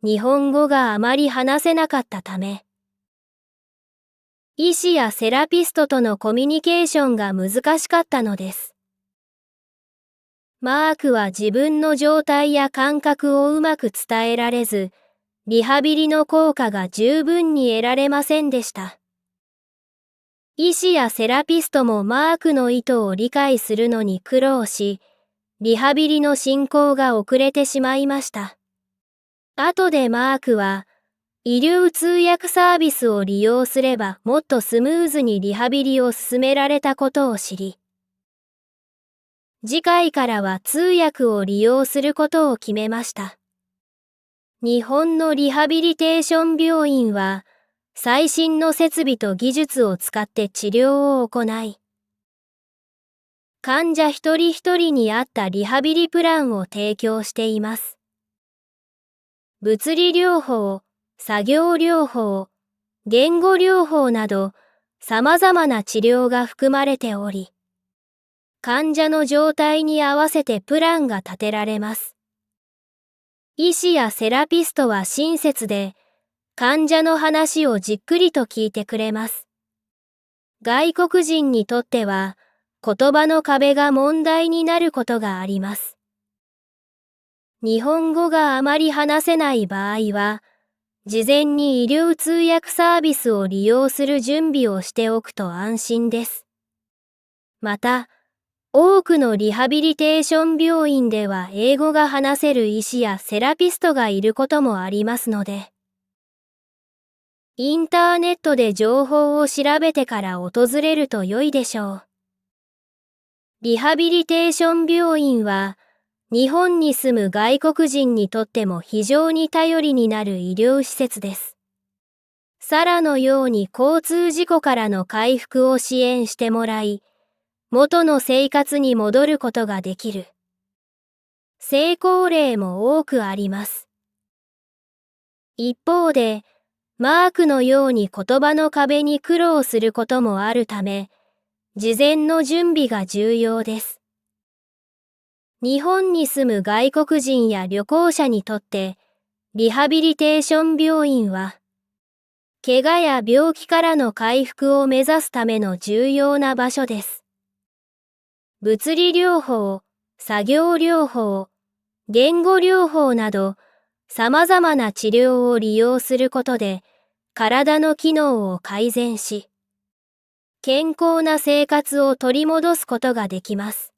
日本語があまり話せなかったため、医師やセラピストとのコミュニケーションが難しかったのです。マークは自分の状態や感覚をうまく伝えられず、リハビリの効果が十分に得られませんでした。医師やセラピストもマークの意図を理解するのに苦労し、リハビリの進行が遅れてしまいました。後でマークは、医療通訳サービスを利用すればもっとスムーズにリハビリを進められたことを知り、次回からは通訳を利用することを決めました。日本のリハビリテーション病院は、最新の設備と技術を使って治療を行い、患者一人一人に合ったリハビリプランを提供しています。物理療法、作業療法、言語療法など様々な治療が含まれており、患者の状態に合わせてプランが立てられます。医師やセラピストは親切で、患者の話をじっくりと聞いてくれます。外国人にとっては、言葉の壁が問題になることがあります。日本語があまり話せない場合は、事前に医療通訳サービスを利用する準備をしておくと安心です。また、多くのリハビリテーション病院では英語が話せる医師やセラピストがいることもありますので、インターネットで情報を調べてから訪れると良いでしょう。リハビリテーション病院は、日本に住む外国人にとっても非常に頼りになる医療施設です。サラのように交通事故からの回復を支援してもらい、元の生活に戻ることができる。成功例も多くあります。一方で、マークのように言葉の壁に苦労することもあるため、事前の準備が重要です。日本に住む外国人や旅行者にとって、リハビリテーション病院は、怪我や病気からの回復を目指すための重要な場所です。物理療法、作業療法、言語療法など、様々な治療を利用することで、体の機能を改善し、健康な生活を取り戻すことができます。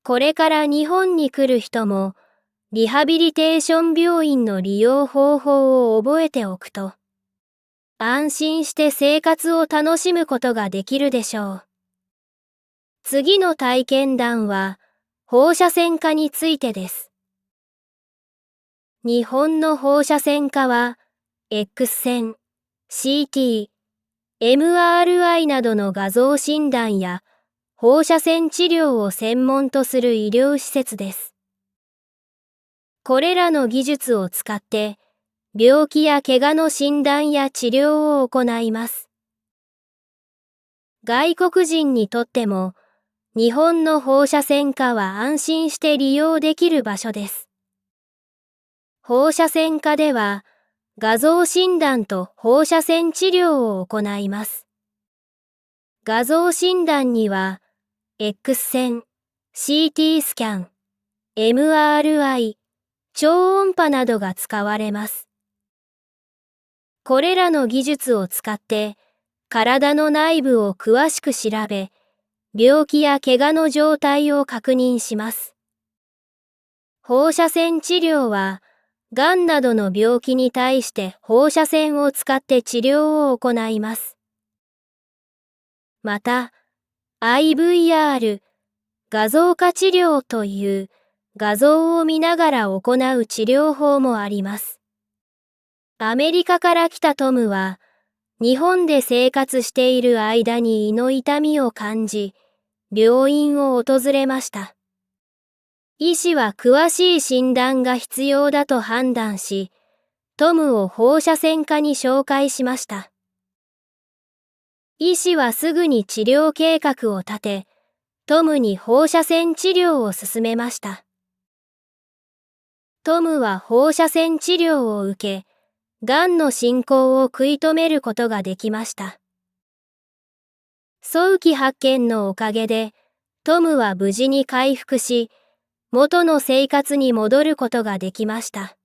これから日本に来る人も、リハビリテーション病院の利用方法を覚えておくと、安心して生活を楽しむことができるでしょう。次の体験談は、放射線科についてです。日本の放射線科は、X 線、CT、MRI などの画像診断や放射線治療を専門とする医療施設です。これらの技術を使って、病気や怪我の診断や治療を行います。外国人にとっても、日本の放射線科は安心して利用できる場所です。放射線科では、画像診断と放射線治療を行います。画像診断には、X 線、CT スキャン、MRI、超音波などが使われます。これらの技術を使って、体の内部を詳しく調べ、病気や怪我の状態を確認します。放射線治療は、がんなどの病気に対して放射線を使って治療を行います。また、IVR、画像化治療という画像を見ながら行う治療法もあります。アメリカから来たトムは、日本で生活している間に胃の痛みを感じ、病院を訪れました。医師は詳しい診断が必要だと判断し、トムを放射線科に紹介しました。医師はすぐに治療計画を立て、トムに放射線治療を勧めました。トムは放射線治療を受け、がんの進行を食い止めることができました。早期発見のおかげで、トムは無事に回復し、元の生活に戻ることができました。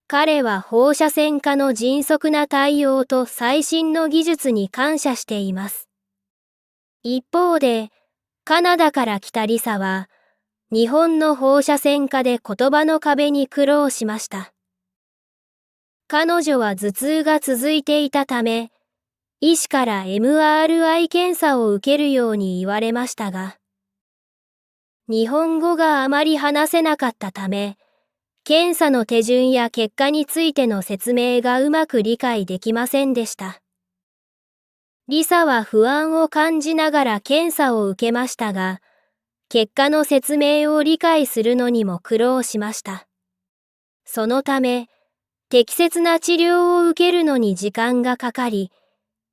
彼は放射線科の迅速な対応と最新の技術に感謝しています。一方で、カナダから来たリサは、日本の放射線科で言葉の壁に苦労しました。彼女は頭痛が続いていたため、医師から MRI 検査を受けるように言われましたが、日本語があまり話せなかったため、検査の手順や結果についての説明がうまく理解できませんでした。リサは不安を感じながら検査を受けましたが、結果の説明を理解するのにも苦労しました。そのため、適切な治療を受けるのに時間がかかり、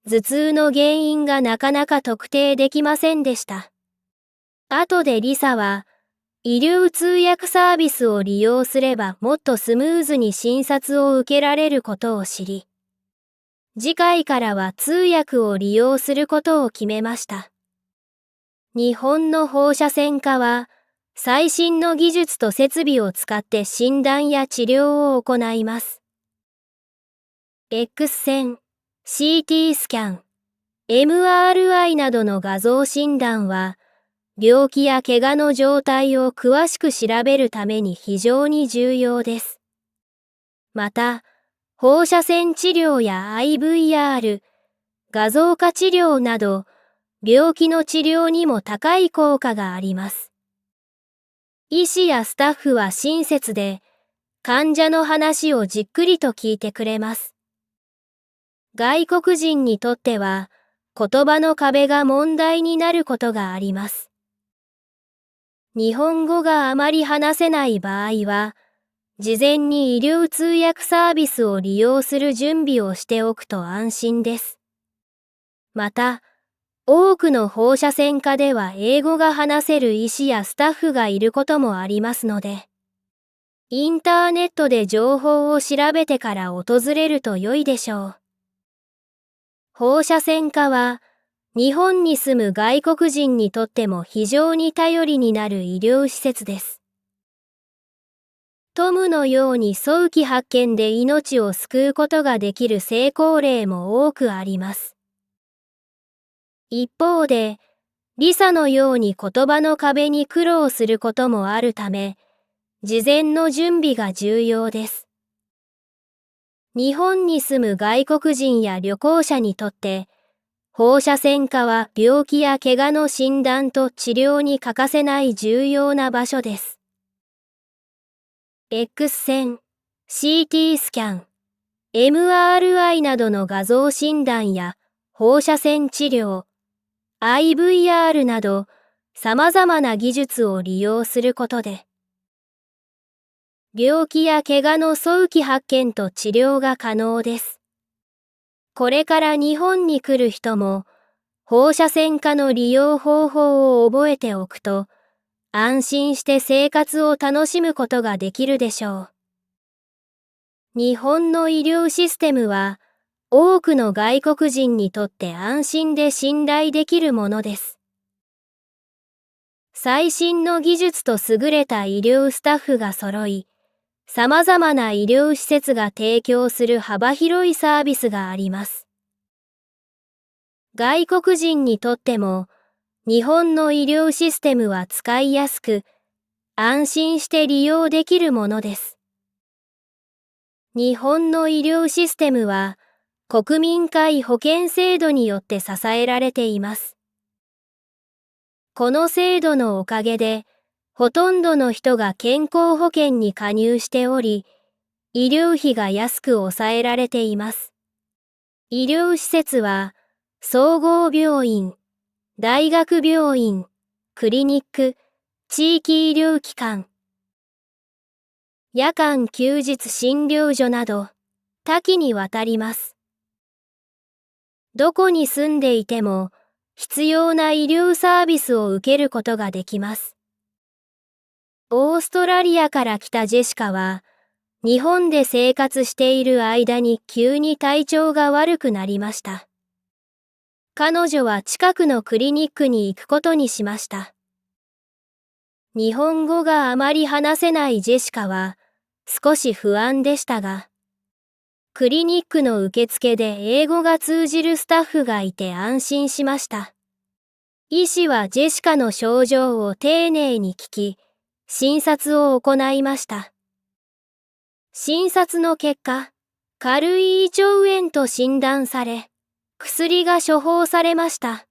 頭痛の原因がなかなか特定できませんでした。後でリサは、医療通訳サービスを利用すればもっとスムーズに診察を受けられることを知り、次回からは通訳を利用することを決めました。日本の放射線科は、最新の技術と設備を使って診断や治療を行います。X 線、CT スキャン、MRI などの画像診断は、病気や怪我の状態を詳しく調べるために非常に重要です。また、放射線治療や IVR、画像化治療など、病気の治療にも高い効果があります。医師やスタッフは親切で、患者の話をじっくりと聞いてくれます。外国人にとっては、言葉の壁が問題になることがあります。日本語があまり話せない場合は、事前に医療通訳サービスを利用する準備をしておくと安心です。また、多くの放射線科では英語が話せる医師やスタッフがいることもありますので、インターネットで情報を調べてから訪れると良いでしょう。放射線科は、日本に住む外国人にとっても非常に頼りになる医療施設です。トムのように早期発見で命を救うことができる成功例も多くあります。一方で、リサのように言葉の壁に苦労することもあるため、事前の準備が重要です。日本に住む外国人や旅行者にとって、放射線科は病気や怪我の診断と治療に欠かせない重要な場所です。X 線、CT スキャン、MRI などの画像診断や放射線治療、IVR など様々な技術を利用することで、病気や怪我の早期発見と治療が可能です。これから日本に来る人も、放射線科の利用方法を覚えておくと、安心して生活を楽しむことができるでしょう。日本の医療システムは、多くの外国人にとって安心で信頼できるものです。最新の技術と優れた医療スタッフが揃い、様々な医療施設が提供する幅広いサービスがあります。外国人にとっても、日本の医療システムは使いやすく、安心して利用できるものです。日本の医療システムは、国民皆保険制度によって支えられています。この制度のおかげで、ほとんどの人が健康保険に加入しており、医療費が安く抑えられています。医療施設は、総合病院、大学病院、クリニック、地域医療機関、夜間休日診療所など、多岐にわたります。どこに住んでいても、必要な医療サービスを受けることができます。オーストラリアから来たジェシカは、日本で生活している間に急に体調が悪くなりました。彼女は近くのクリニックに行くことにしました。日本語があまり話せないジェシカは、少し不安でしたが、クリニックの受付で英語が通じるスタッフがいて安心しました。医師はジェシカの症状を丁寧に聞き、診察を行いました。診察の結果、軽い胃腸炎と診断され、薬が処方されました。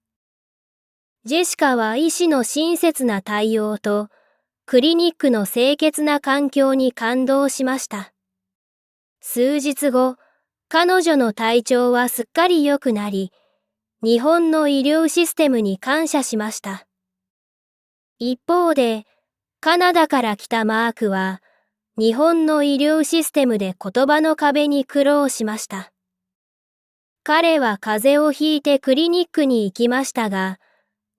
ジェシカは医師の親切な対応と、クリニックの清潔な環境に感動しました。数日後、彼女の体調はすっかり良くなり、日本の医療システムに感謝しました。一方で、カナダから来たマークは、日本の医療システムで言葉の壁に苦労しました。彼は風邪をひいてクリニックに行きましたが、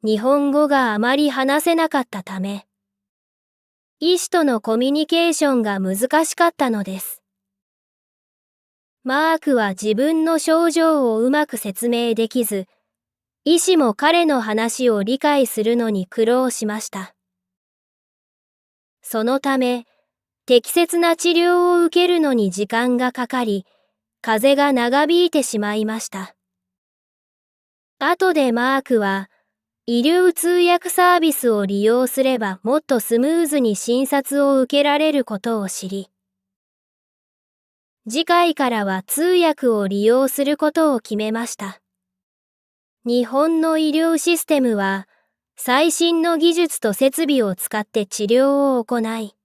日本語があまり話せなかったため、医師とのコミュニケーションが難しかったのです。マークは自分の症状をうまく説明できず、医師も彼の話を理解するのに苦労しました。そのため、適切な治療を受けるのに時間がかかり、風邪が長引いてしまいました。後でマークは、医療通訳サービスを利用すればもっとスムーズに診察を受けられることを知り、次回からは通訳を利用することを決めました。日本の医療システムは、最新の技術と設備を使って治療を行い、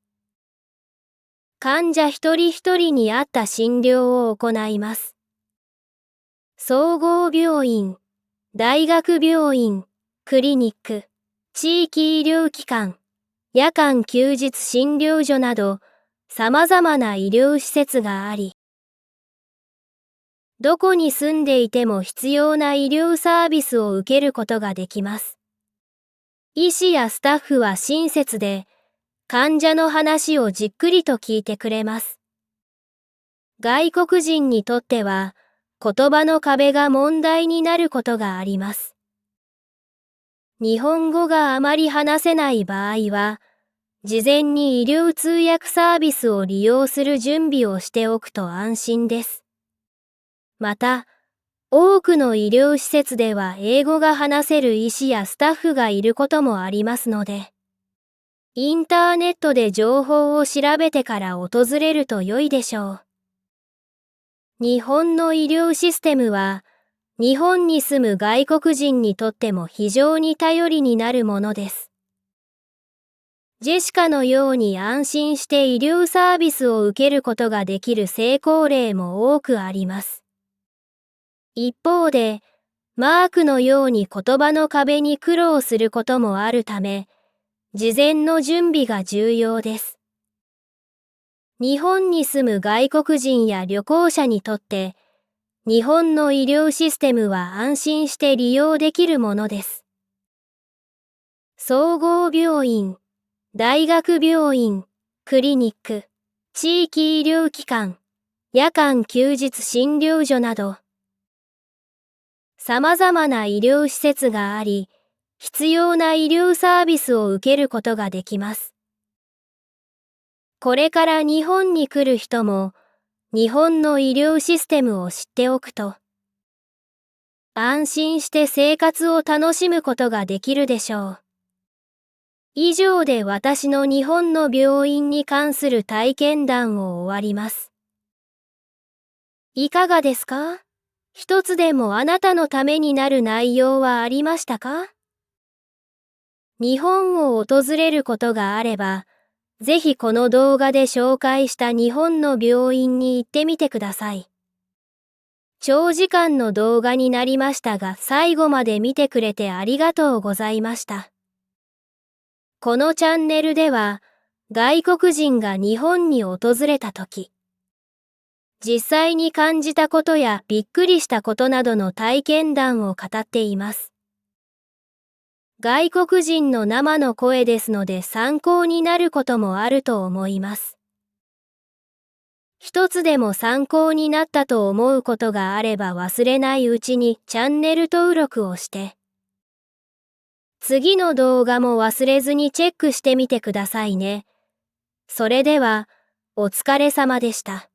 患者一人一人に合った診療を行います。総合病院、大学病院、クリニック、地域医療機関、夜間休日診療所など、様々な医療施設があり、どこに住んでいても必要な医療サービスを受けることができます。医師やスタッフは親切で、患者の話をじっくりと聞いてくれます。外国人にとっては、言葉の壁が問題になることがあります。日本語があまり話せない場合は、事前に医療通訳サービスを利用する準備をしておくと安心です。また、多くの医療施設では英語が話せる医師やスタッフがいることもありますので、インターネットで情報を調べてから訪れると良いでしょう。日本の医療システムは、日本に住む外国人にとっても非常に頼りになるものです。ジェシカのように安心して医療サービスを受けることができる成功例も多くあります。一方で、マークのように言葉の壁に苦労することもあるため、事前の準備が重要です。日本に住む外国人や旅行者にとって、日本の医療システムは安心して利用できるものです。総合病院、大学病院、クリニック、地域医療機関、夜間休日診療所など、様々な医療施設があり、必要な医療サービスを受けることができます。これから日本に来る人も、日本の医療システムを知っておくと、安心して生活を楽しむことができるでしょう。以上で私の日本の病院に関する体験談を終わります。いかがですか？一つでもあなたのためになる内容はありましたか？日本を訪れることがあれば、ぜひこの動画で紹介した日本の病院に行ってみてください。長時間の動画になりましたが、最後まで見てくれてありがとうございました。このチャンネルでは、外国人が日本に訪れたとき、実際に感じたことやびっくりしたことなどの体験談を語っています。外国人の生の声ですので参考になることもあると思います。一つでも参考になったと思うことがあれば忘れないうちにチャンネル登録をして、次の動画も忘れずにチェックしてみてくださいね。それでは、お疲れ様でした。